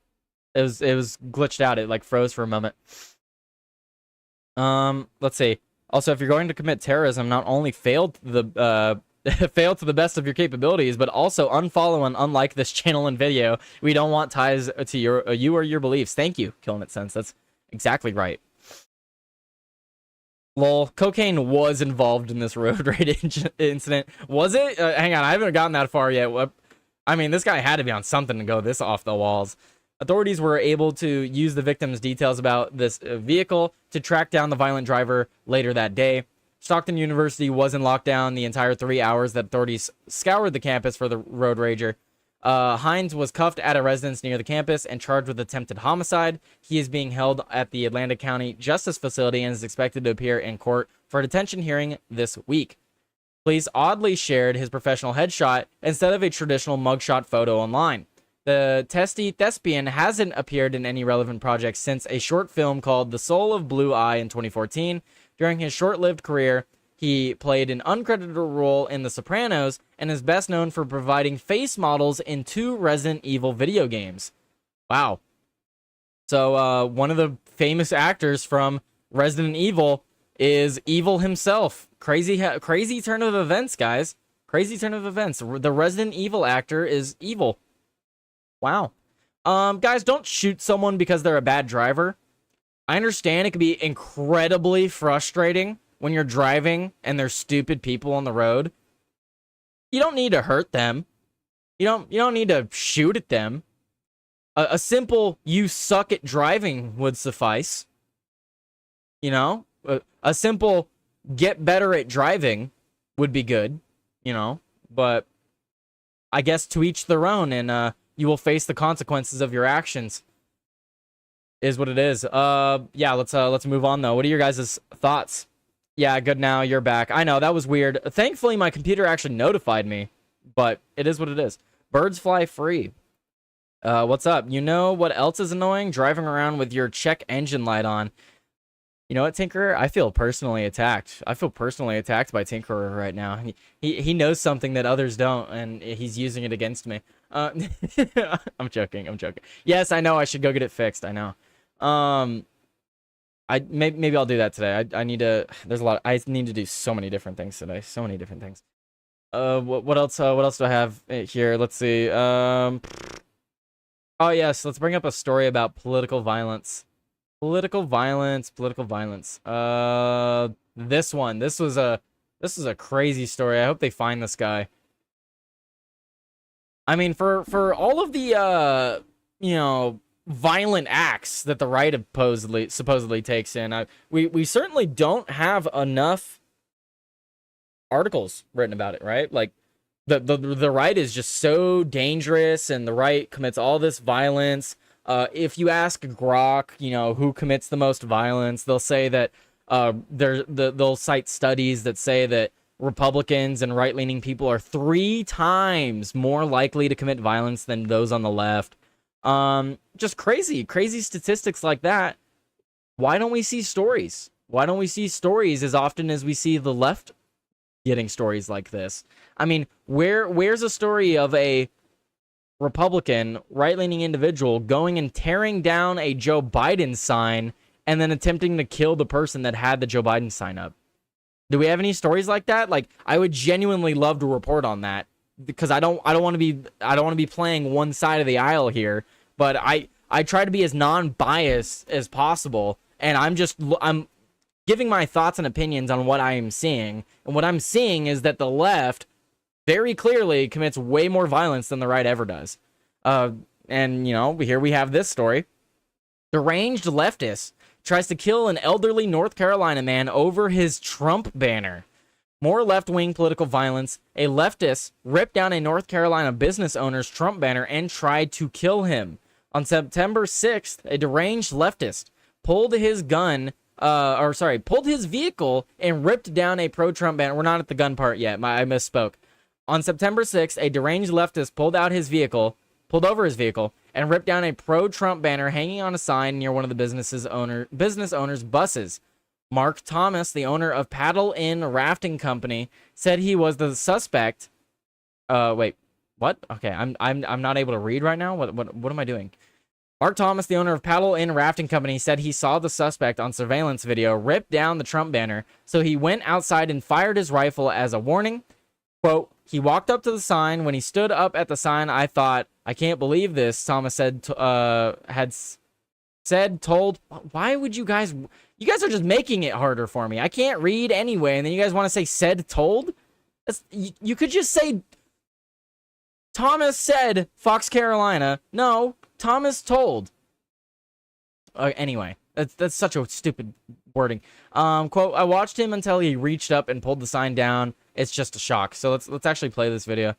It was glitched out. It, like, froze for a moment. Let's see. Also, if you're going to commit terrorism, not only fail to the best of your capabilities, but also unfollow and unlike this channel and video. We don't want ties to you or your beliefs. Thank you, Killing It Sense. That's exactly right. Lol, cocaine was involved in this road rage incident. Was it? Hang on, I haven't gotten that far yet. I mean, this guy had to be on something to go this off the walls. Authorities were able to use the victim's details about this vehicle to track down the violent driver later that day. Stockton University was in lockdown the entire 3 hours that authorities scoured the campus for the road rager. Hines was cuffed at a residence near the campus and charged with attempted homicide. He is being held at the Atlanta County Justice Facility and is expected to appear in court for a detention hearing this week. Police oddly shared his professional headshot instead of a traditional mugshot photo online. The testy thespian hasn't appeared in any relevant projects since a short film called The Soul of Blue Eye in 2014. During his short-lived career, he played an uncredited role in The Sopranos and is best known for providing face models in 2 Resident Evil video games. Wow. So, one of the famous actors from Resident Evil is Evil himself. Crazy turn of events, guys. Crazy turn of events. The Resident Evil actor is evil. Wow. Guys, don't shoot someone because they're a bad driver. I understand it can be incredibly frustrating when you're driving and there's stupid people on the road. You don't need to hurt them. You don't need to shoot at them. A simple "you suck at driving" would suffice. You know, a simple "get better at driving" would be good. You know, but I guess to each their own, and you will face the consequences of your actions. Is what it is. Yeah, let's move on though. What are your guys' thoughts? Yeah, good now, you're back. I know, that was weird. Thankfully, my computer actually notified me, but it is what it is. Birds fly free. What's up? You know what else is annoying? Driving around with your check engine light on. You know what, Tinkerer? I feel personally attacked. I feel personally attacked by Tinkerer right now. He knows something that others don't, and he's using it against me. I'm joking. Yes, I know I should go get it fixed. I know. Maybe I'll do that today. I need to. There's a lot. I need to do so many different things today. So many different things. What else? What else do I have here? Let's see. Oh yes, let's bring up a story about political violence. Political violence, political violence. This one. This is a crazy story. I hope they find this guy. I mean, for all of the violent acts that the right supposedly takes in, we certainly don't have enough articles written about it, right? Like the right is just so dangerous, and the right commits all this violence. If you ask Grok, who commits the most violence, they'll say that they'll cite studies that say that Republicans and right-leaning people are 3 times more likely to commit violence than those on the left. Just crazy statistics like that. Why don't we see stories? Why don't we see stories as often as we see the left getting stories like this? I mean, where's a story of a Republican right-leaning individual going and tearing down a Joe Biden sign and then attempting to kill the person that had the Joe Biden sign up? Do we have any stories like that? Like, I would genuinely love to report on that, because I don't want to be playing one side of the aisle here, but I try to be as non-biased as possible, and I'm giving my thoughts and opinions on what I am seeing. And what I'm seeing is that the left very clearly commits way more violence than the right ever does. And here we have this story. Deranged leftist tries to kill an elderly North Carolina man over his Trump banner. More left-wing political violence. A leftist ripped down a North Carolina business owner's Trump banner and tried to kill him. On September 6th, a deranged leftist pulled his vehicle and ripped down a pro-Trump banner. We're not at the gun part yet. I misspoke. On September 6th, a deranged leftist pulled over his vehicle, and ripped down a pro-Trump banner hanging on a sign near one of the business owner's buses. Mark Thomas, the owner of Paddle Inn Rafting Company, said he was the suspect. Wait, what? Okay, I'm not able to read right now. What am I doing? Mark Thomas, the owner of Paddle Inn Rafting Company, said he saw the suspect on surveillance video rip down the Trump banner, so he went outside and fired his rifle as a warning. Quote, he walked up to the sign. When he stood up at the sign, I thought, I can't believe this, Thomas said, told. Why would you guys are just making it harder for me. I can't read anyway, and then you guys want to say said told? You could just say Thomas said Fox Carolina. No, Thomas told. Anyway, that's such a stupid wording. Quote, I watched him until he reached up and pulled the sign down. It's just a shock. So let's actually play this video.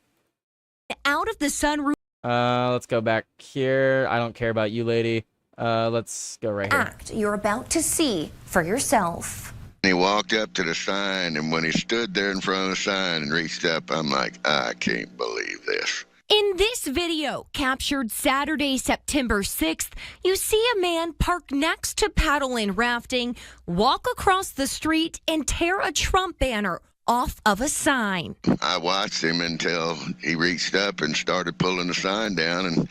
Out of the sunroof. Let's go back here. I don't care about you, lady. Let's go right here. Act you're about to see for yourself. He walked up to the sign, and when he stood there in front of the sign and reached up, I'm like, I can't believe this. In this video, captured Saturday, September 6th, you see a man parked next to Paddle Inn Rafting, walk across the street, and tear a Trump banner off of a sign. I watched him until he reached up and started pulling the sign down, and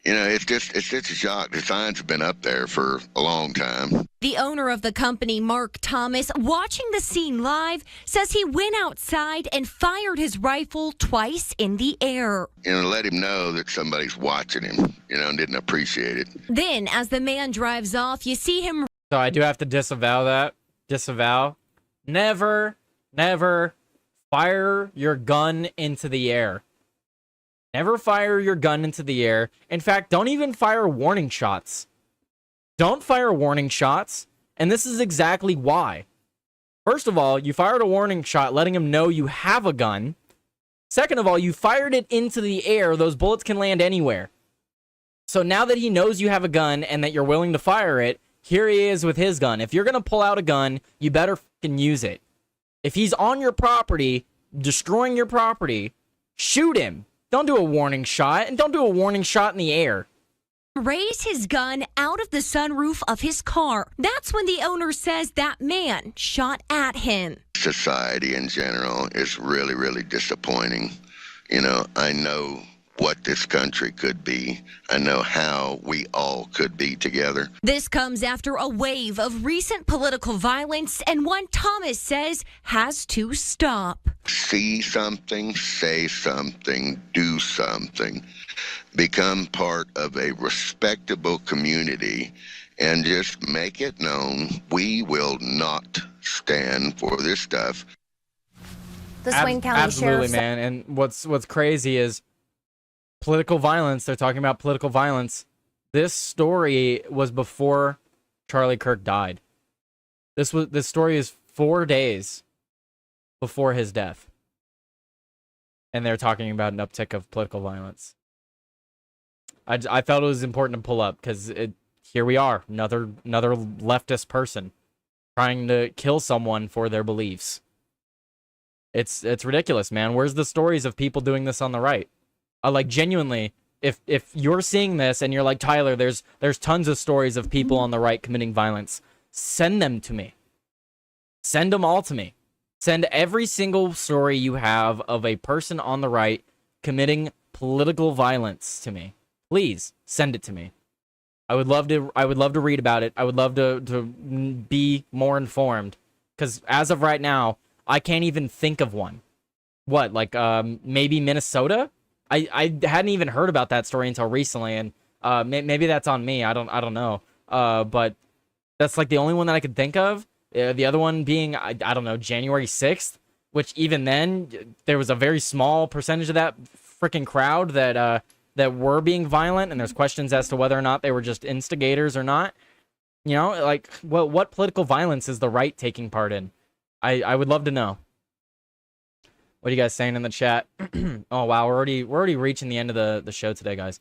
it's just a shock. The signs have been up there for a long time. The owner of the company, Mark Thomas, watching the scene live, says he went outside and fired his rifle twice in the air. Let him know that somebody's watching him, and didn't appreciate it. Then, as the man drives off, you see him. So I do have to disavow that. Disavow. Never fire your gun into the air. Never fire your gun into the air. In fact, don't even fire warning shots. Don't fire warning shots. And this is exactly why. First of all, you fired a warning shot letting him know you have a gun. Second of all, you fired it into the air. Those bullets can land anywhere. So now that he knows you have a gun and that you're willing to fire it, here he is with his gun. If you're going to pull out a gun, you better fucking use it. If he's on your property, destroying your property, shoot him. Don't do a warning shot, and don't do a warning shot in the air. Raise his gun out of the sunroof of his car. That's when the owner says that man shot at him. Society in general is really, really disappointing. I know what this country could be. I know how we all could be together. This comes after a wave of recent political violence, and one Thomas says has to stop. see something, say something, do something, become part of a respectable community, and just make it known we will not stand for this stuff. The Swain County Absolutely, Sheriff's man. And what's crazy is political violence. They're talking about political violence. This story was before Charlie Kirk died. This story is 4 days before his death, and they're talking about an uptick of political violence. I felt it was important to pull up because here we are, another leftist person trying to kill someone for their beliefs. It's ridiculous, man. Where's the stories of people doing this on the right? Like, genuinely, if you're seeing this and you're like, Tyler, there's tons of stories of people on the right committing violence, send them to me. Send them all to me. Send every single story you have of a person on the right committing political violence to me. Please send it to me. I would love to read about it. I would love to be more informed, because as of right now, I can't even think of one. What, like maybe Minnesota? I hadn't even heard about that story until recently, and maybe that's on me. I don't know. But that's like the only one that I could think of. The other one being I don't know, January 6th, which even then there was a very small percentage of that freaking crowd that were being violent, and there's questions as to whether or not they were just instigators or not. You know, like what political violence is the right taking part in? I would love to know. What are you guys saying in the chat? Oh wow, we're already reaching the end of the show today, guys.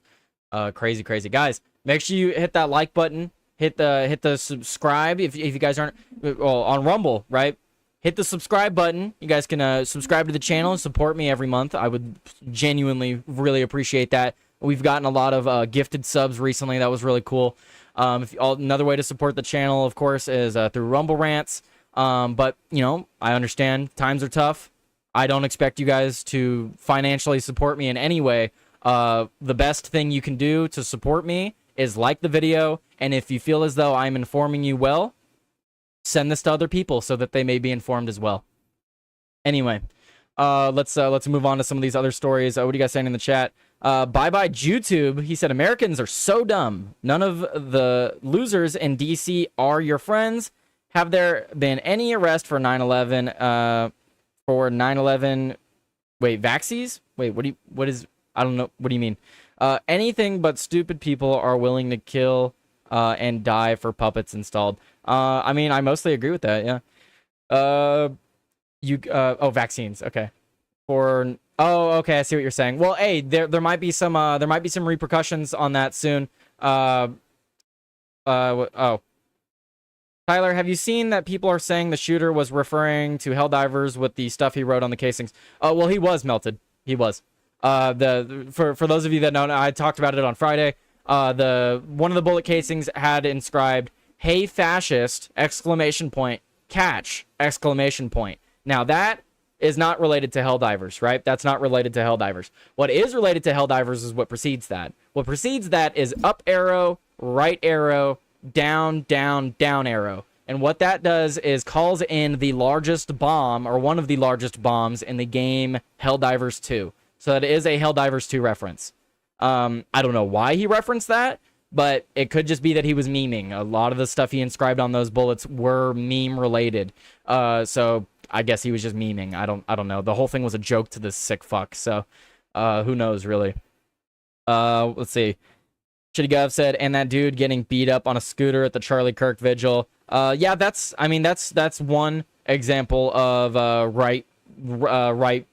Crazy, guys. Make sure you hit that like button. Hit the subscribe if you guys aren't on Rumble, right? Hit the subscribe button. You guys can subscribe to the channel and support me every month. I would genuinely really appreciate that. We've gotten a lot of gifted subs recently. That was really cool. Another way to support the channel, of course, is through Rumble Rants. But, you know, I understand times are tough. I don't expect you guys to financially support me in any way. The best thing you can do to support me is like the video, and if you feel as though I'm informing you well, send this to other people so that they may be informed as well. Anyway, let's move on to some of these other stories. What are you guys saying in the chat? Bye-bye YouTube. He said, Americans are so dumb. None of the losers in DC are your friends. Have there been any arrest for 9/11? For 9/11? Wait, vaxies? Wait, I don't know. What do you mean? Anything but stupid people are willing to kill and die for puppets installed. I mean, I mostly agree with that. Yeah. Vaccines. Okay. Okay, I see what you're saying. Well, hey, there might be some repercussions on that soon. Tyler, have you seen that people are saying the shooter was referring to Helldivers with the stuff he wrote on the casings? Oh, well, he was melted. He was. For those of you that know, I talked about it on Friday. One of the bullet casings had inscribed, "Hey fascist!" ! Catch! ! Now that is not related to Helldivers, right? That's not related to Helldivers. What is related to Helldivers is what precedes that. What precedes that is up arrow, right arrow, down, down, down arrow. And what that does is calls in the largest bomb, or one of the largest bombs in the game Helldivers 2. So that is a Helldivers 2 reference. I don't know why he referenced that, but it could just be that he was memeing. A lot of the stuff he inscribed on those bullets were meme related. So I guess he was just memeing. I don't know. The whole thing was a joke to this sick fuck. So who knows really? Let's see. Shitty Gov said, and that dude getting beat up on a scooter at the Charlie Kirk vigil. Yeah, that's one example of right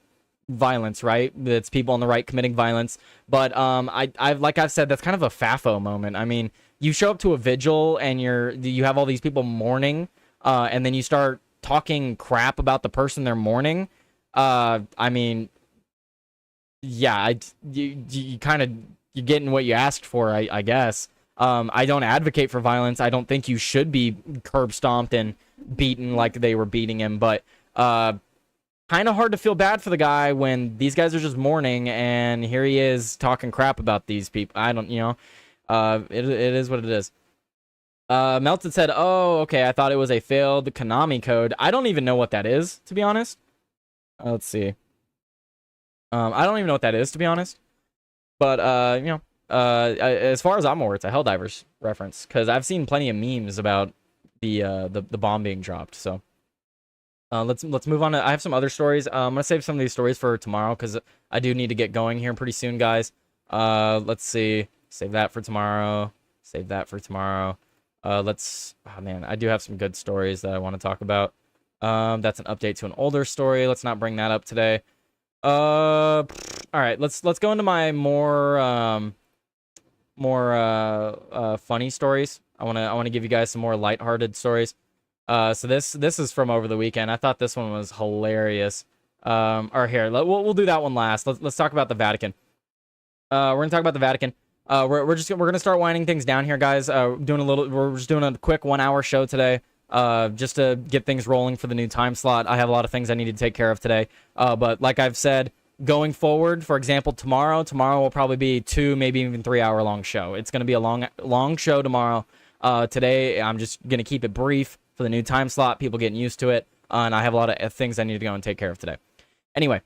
violence, right? That's people on the right committing violence. But like I've said, that's kind of a FAFO moment. I mean, you show up to a vigil and you have all these people mourning, and then you start talking crap about the person they're mourning. I mean, yeah, you kind of, you're getting what you asked for, I guess. I don't advocate for violence. I don't think you should be curb stomped and beaten like they were beating him, but kind of hard to feel bad for the guy when these guys are just mourning and here he is talking crap about these people. I don't, it is what it is. Melton said, oh, okay, I thought it was a failed Konami code. I don't even know what that is, to be honest. Let's see. I don't even know what that is, to be honest. But as far as I'm aware, it's a Helldivers reference because I've seen plenty of memes about the bomb being dropped. So let's move on. I have some other stories. I'm gonna save some of these stories for tomorrow because I do need to get going here pretty soon, guys. Let's see. Save that for tomorrow. Save that for tomorrow. Oh man, I do have some good stories that I want to talk about. That's an update to an older story. Let's not bring that up today. All right, let's go into my more funny stories. I want to give you guys some more lighthearted stories. So this is from over the weekend. I thought this one was hilarious. Or here, we'll do that one last. Let's talk about the Vatican. We're gonna talk about the Vatican. We're gonna start winding things down here, guys. We're just doing a quick 1 hour show today. Just to get things rolling for the new time slot. I have a lot of things I need to take care of today. But like I've said, going forward, for example, tomorrow will probably be 2, maybe even 3 hour long show. It's going to be a long show tomorrow. Today, I'm just going to keep it brief for the new time slot, people getting used to it. And I have a lot of things I need to go and take care of today. Anyway,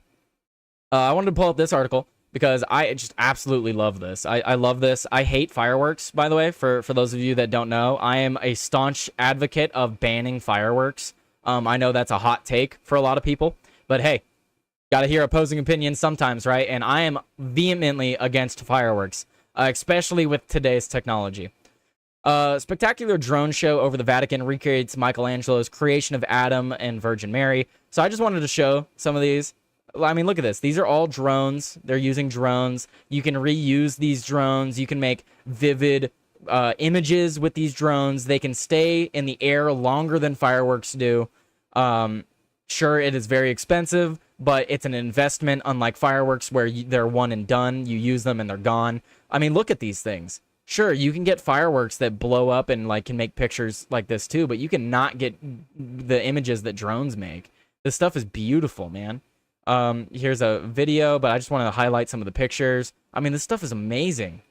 I wanted to pull up this article because I just absolutely love this. I love this. I hate fireworks, by the way, for those of you that don't know. I am a staunch advocate of banning fireworks. I know that's a hot take for a lot of people, but hey, gotta hear opposing opinions sometimes, right? And I am vehemently against fireworks, especially with today's technology. Spectacular drone show over the Vatican recreates Michelangelo's creation of Adam and Virgin Mary. So I just wanted to show some of these. I mean, look at this. These are all drones. They're using drones. You can reuse these drones. You can make vivid images with these drones. They can stay in the air longer than fireworks do. Sure, it is very expensive, but it's an investment, unlike fireworks where they're one and done. You use them and they're gone. I mean, look at these things. Sure, you can get fireworks that blow up and like can make pictures like this too, but you cannot get the images that drones make. This stuff is beautiful, man. Here's a video, but I just want to highlight some of the pictures. I mean, this stuff is amazing.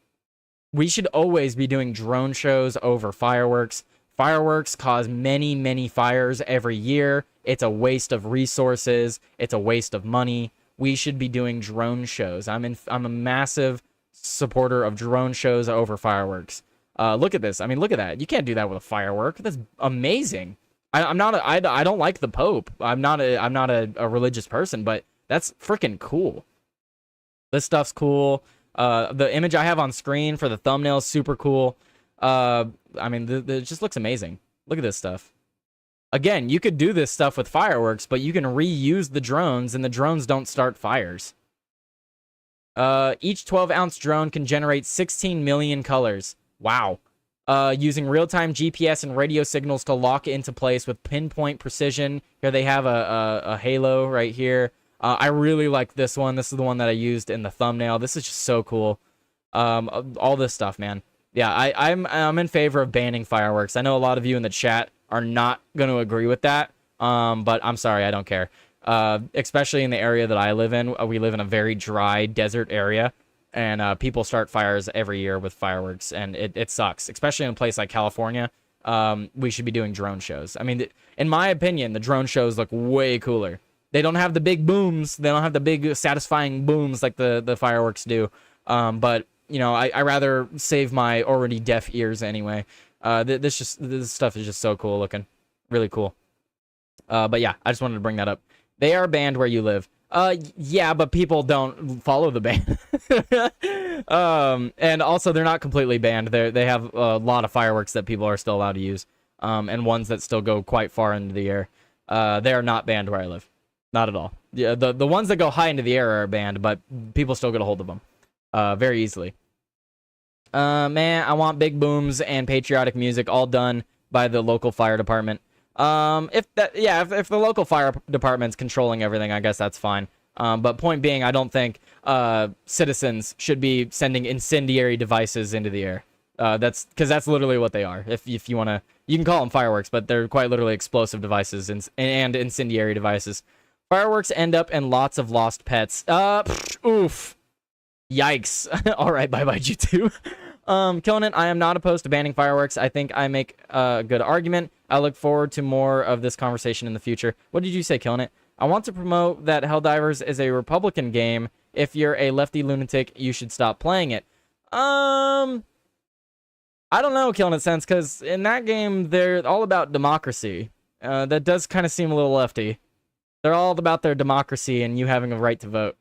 We should always be doing drone shows over fireworks. Fireworks cause many, many fires every year. It's a waste of resources. It's a waste of money. We should be doing drone shows. I'm a massive supporter of drone shows over fireworks. Look at this. I mean, look at that. You can't do that with a firework. That's amazing. I don't like the Pope. I'm not a religious person, but that's freaking cool. This stuff's cool. The image I have on screen for the thumbnail is super cool. I mean, it just looks amazing. Look at this stuff. Again, you could do this stuff with fireworks, but you can reuse the drones, and the drones don't start fires. Each 12-ounce drone can generate 16 million colors. Wow. Using real-time GPS and radio signals to lock into place with pinpoint precision. Here they have a halo right here. I really like this one. This is the one that I used in the thumbnail. This is just so cool. All this stuff, man. Yeah, I'm in favor of banning fireworks. I know a lot of you in the chat are not going to agree with that, but I'm sorry, I don't care. Especially in the area that I live in. We live in a very dry desert area. And people start fires every year with fireworks, and it sucks. Especially in a place like California, we should be doing drone shows. I mean, in my opinion, the drone shows look way cooler. They don't have the big booms. They don't have the big satisfying booms like the fireworks do. But, you know, I rather save my already deaf ears anyway. This stuff is just so cool looking. Really cool. But yeah, I just wanted to bring that up. They are banned where you live. Yeah, but people don't follow the ban. And also they're not completely banned. They have a lot of fireworks that people are still allowed to use, and ones that still go quite far into the air. They are not banned where I live. Not at all. Yeah, the ones that go high into the air are banned, but people still get a hold of them, very easily. Man, I want big booms and patriotic music all done by the local fire department. If the local fire department's controlling everything, I guess that's fine. But point being, I don't think citizens should be sending incendiary devices into the air. That's literally what they are. If you want to, you can call them fireworks, but they're quite literally explosive devices and incendiary devices. Fireworks end up in lots of lost pets. Oof. Yikes. All right, bye-bye, G2. Killing it. I am not opposed to banning fireworks. I think I make a good argument. I look forward to more of this conversation in the future. What did you say, Killing it? I want to promote that Helldivers is a Republican game. If you're a lefty lunatic, you should stop playing it. I don't know, Killing It Sense, because in that game, they're all about democracy. That does kind of seem a little lefty. They're all about their democracy and you having a right to vote.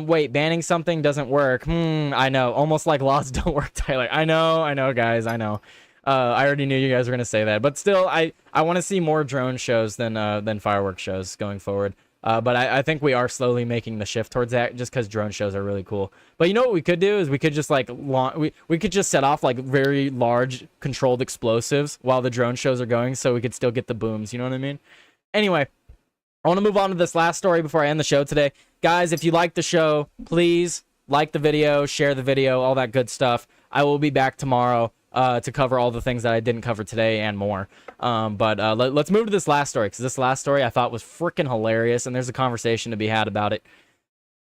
Wait, banning something doesn't work. I know. Almost like laws don't work, Tyler. I know, guys, I know. I already knew you guys were going to say that. But still, I want to see more drone shows than fireworks shows going forward. But I think we are slowly making the shift towards that just because drone shows are really cool. But you know what we could do is we could just like we could just set off like very large controlled explosives while the drone shows are going so we could still get the booms. You know what I mean? Anyway, I want to move on to this last story before I end the show today. Guys, if you like the show, please like the video, share the video, all that good stuff. I will be back tomorrow to cover all the things that I didn't cover today and more. But let's move to this last story, because this last story I thought was freaking hilarious, and there's a conversation to be had about it.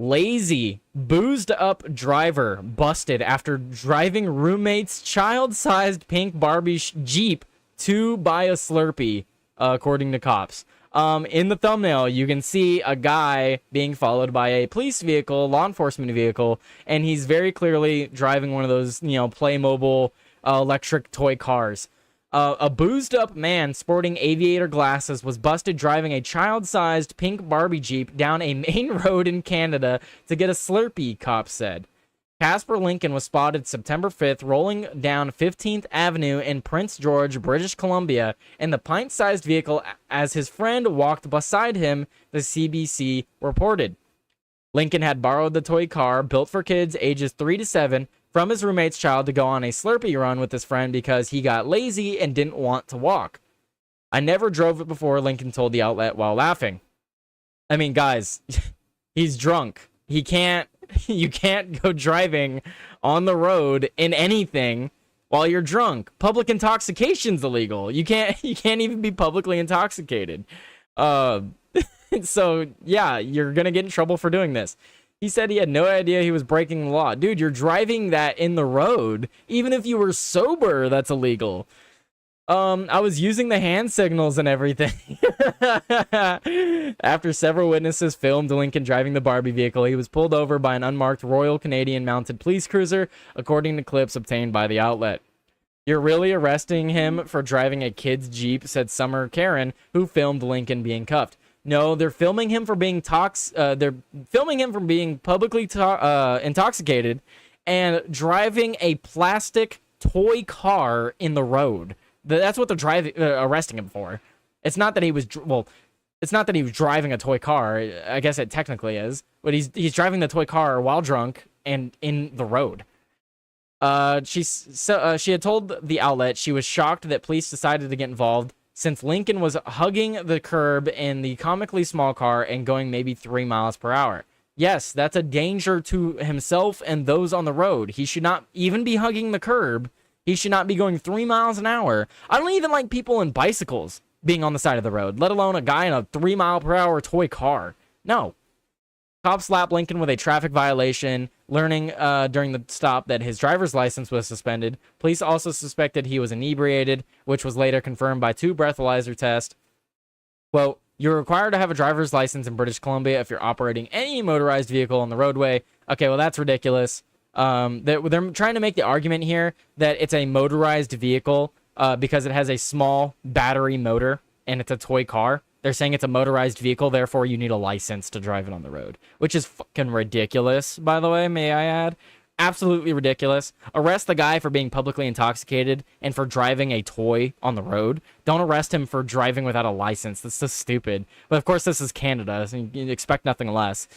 Lazy, boozed up driver busted after driving roommate's child-sized pink Barbie Jeep to buy a Slurpee, according to cops. In the thumbnail, you can see a guy being followed by a police vehicle, law enforcement vehicle, and he's very clearly driving one of those, Playmobil electric toy cars. A boozed up man sporting aviator glasses was busted driving a child-sized pink Barbie Jeep down a main road in Canada to get a Slurpee, cops said. Casper Lincoln was spotted September 5th rolling down 15th Avenue in Prince George, British Columbia, in the pint-sized vehicle as his friend walked beside him, the CBC reported. Lincoln had borrowed the toy car, built for kids ages 3 to 7, from his roommate's child to go on a Slurpee run with his friend because he got lazy and didn't want to walk. I never drove it before, Lincoln told the outlet while laughing. I mean, guys, he's drunk. You can't go driving on the road in anything while you're drunk. Public intoxication's illegal. You can't even be publicly intoxicated. So yeah, you're gonna get in trouble for doing this. He said he had no idea he was breaking the law. Dude, you're driving that in the road. Even if you were sober, that's illegal. I was using the hand signals and everything. After several witnesses filmed Lincoln driving the Barbie vehicle, he was pulled over by an unmarked Royal Canadian Mounted Police Cruiser, according to clips obtained by the outlet. You're really arresting him for driving a kid's Jeep, said Summer Karen, who filmed Lincoln being cuffed. No, they're filming him for being they're filming him from being publicly intoxicated and driving a plastic toy car in the road. That's what they're arresting him for. It's not that he was it's not that he was driving a toy car. I guess it technically is, but he's driving the toy car while drunk and in the road. She had told the outlet she was shocked that police decided to get involved, since Lincoln was hugging the curb in the comically small car and going maybe 3 miles per hour. Yes, that's a danger to himself and those on the road. He should not even be hugging the curb. He should not be going 3 miles an hour. I don't even like people in bicycles being on the side of the road, let alone a guy in a 3 mile per hour toy car. No. Cops slapped Lincoln with a traffic violation, learning during the stop that his driver's license was suspended. Police also suspected he was inebriated, which was later confirmed by 2 breathalyzer tests. Quote, you're required to have a driver's license in British Columbia if you're operating any motorized vehicle on the roadway. Okay, well, that's ridiculous. They're trying to make the argument here that it's a motorized vehicle because it has a small battery motor and it's a toy car. They're saying it's a motorized vehicle, therefore you need a license to drive it on the road, which is fucking ridiculous, by the way, may I add. Absolutely ridiculous. Arrest the guy for being publicly intoxicated and for driving a toy on the road. Don't arrest him for driving without a license. That's so stupid. But of course, this is Canada, so you expect nothing less.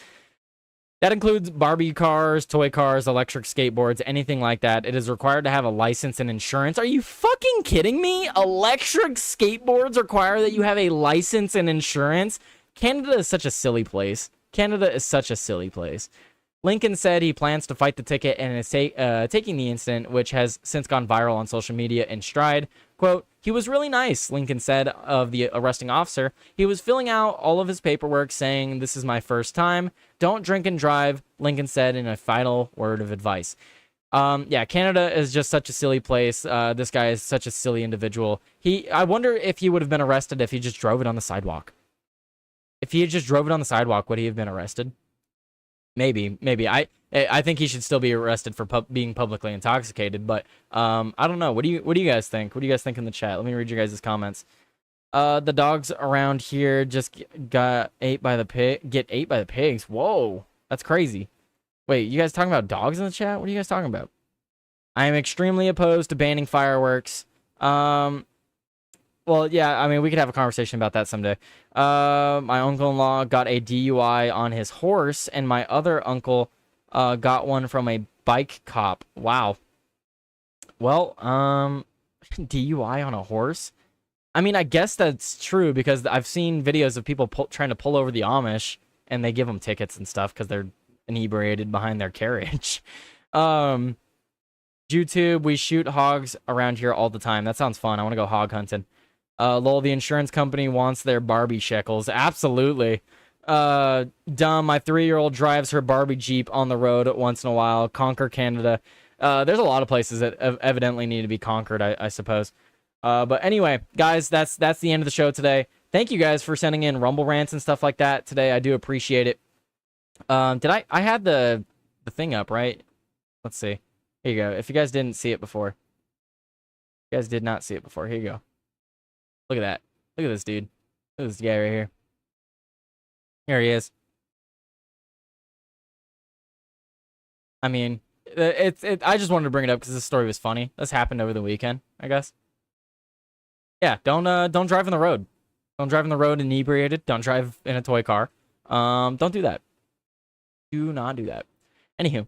That includes Barbie cars, toy cars, electric skateboards, anything like that. It is required to have a license and insurance. Are you fucking kidding me? Electric skateboards require that you have a license and insurance? Canada is such a silly place. Canada is such a silly place. Lincoln said he plans to fight the ticket and is taking the incident, which has since gone viral on social media, in stride. Quote, he was really nice, Lincoln said of the arresting officer. He was filling out all of his paperwork saying, this is my first time. Don't drink and drive, Lincoln said in a final word of advice. Yeah, Canada is just such a silly place. This guy is such a silly individual. I wonder if he would have been arrested if he just drove it on the sidewalk. If he had just drove it on the sidewalk, would he have been arrested? Maybe. I think he should still be arrested for being publicly intoxicated, but I don't know. What do you guys think? What do you guys think in the chat? Let me read you guys' comments. The dogs around here just get ate by the pigs. Whoa, that's crazy. Wait, you guys talking about dogs in the chat? What are you guys talking about? I am extremely opposed to banning fireworks. Well, yeah, I mean, we could have a conversation about that someday. My uncle-in-law got a DUI on his horse, and my other uncle got one from a bike cop. Wow. Well, DUI on a horse? I mean, I guess that's true, because I've seen videos of people trying to pull over the Amish, and they give them tickets and stuff because they're inebriated behind their carriage. YouTube, we shoot hogs around here all the time. That sounds fun. I want to go hog hunting. Lol, the insurance company wants their Barbie shekels. Absolutely. Dumb, my 3-year-old drives her Barbie Jeep on the road once in a while. Conquer Canada. There's a lot of places that evidently need to be conquered, I suppose. But anyway, guys, that's the end of the show today. Thank you guys for sending in Rumble rants and stuff like that today. I do appreciate it. I had the thing up, right? Let's see. Here you go. If you guys didn't see it before. You guys did not see it before. Here you go. Look at that. Look at this dude. Look at this guy right here. Here he is. I mean, I just wanted to bring it up because this story was funny. This happened over the weekend, I guess. Yeah, don't drive on the road. Don't drive on the road inebriated. Don't drive in a toy car. Don't do that. Do not do that. Anywho.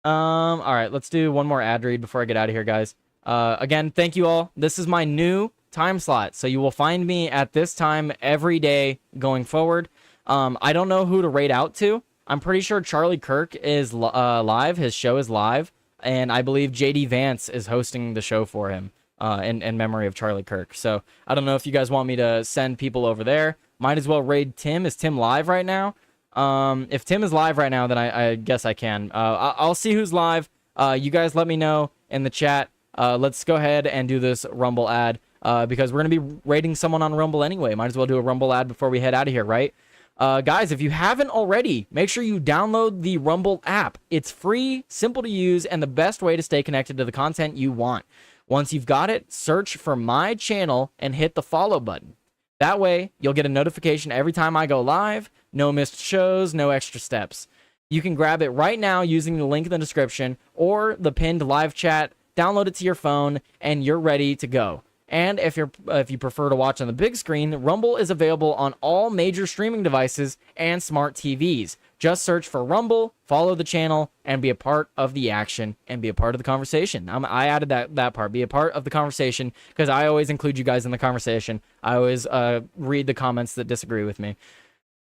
All right, let's do one more ad read before I get out of here, guys. Again, thank you all. This is my new time slot, so you will find me at this time every day going forward. I don't know who to rate out to. I'm pretty sure Charlie Kirk is live. His show is live, and I believe JD Vance is hosting the show for him in memory of Charlie Kirk. So I don't know if you guys want me to send people over there. Might as well raid Tim. Is Tim live right now? If Tim is live right now, then I guess I can. I'll see who's live. You guys let me know in the chat. Let's go ahead and do this Rumble ad because we're going to be rating someone on Rumble anyway. Might as well do a Rumble ad before we head out of here, right? Guys, if you haven't already, make sure you download the Rumble app. It's free, simple to use, and the best way to stay connected to the content you want. Once you've got it, search for my channel and hit the follow button. That way, you'll get a notification every time I go live. No missed shows, no extra steps. You can grab it right now using the link in the description or the pinned live chat. Download it to your phone, and you're ready to go. And if you prefer to watch on the big screen, Rumble is available on all major streaming devices and smart TVs. Just search for Rumble, follow the channel, and be a part of the action and be a part of the conversation. I added that part. Be a part of the conversation because I always include you guys in the conversation. I always read the comments that disagree with me,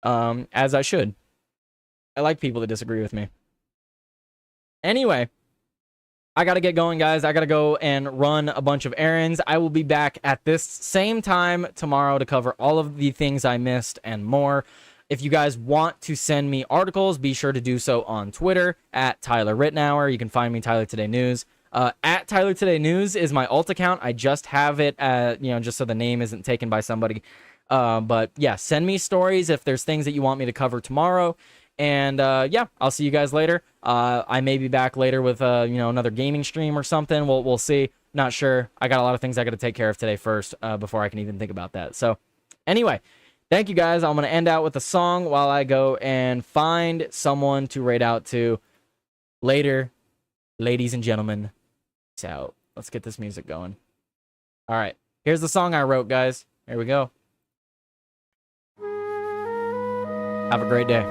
as I should. I like people that disagree with me. Anyway, I got to get going, guys. I got to go and run a bunch of errands. I will be back at this same time tomorrow to cover all of the things I missed and more. If you guys want to send me articles, be sure to do so on Twitter at Tyler Rittenauer. You can find me Tyler Today News. At Tyler Today News is my alt account. I just have it, just so the name isn't taken by somebody. But yeah, send me stories if there's things that you want me to cover tomorrow. And yeah, I'll see you guys later. I may be back later with another gaming stream or something. We'll see. Not sure. I got a lot of things I got to take care of today first before I can even think about that. So anyway, thank you guys. I'm gonna end out with a song while I go and find someone to raid out to later. Ladies and gentlemen, peace out. Let's get this music going. All right, here's the song I wrote, guys. Here we go. Have a great day.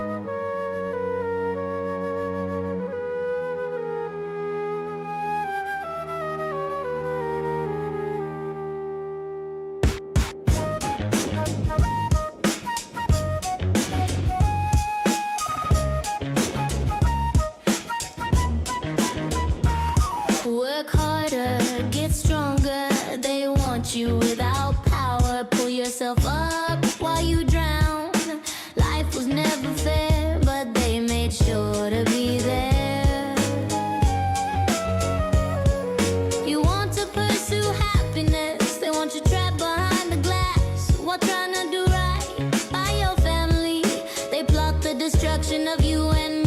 Work harder, get stronger. They want you without power. Pull yourself up while you drown. Life was never fair. love you and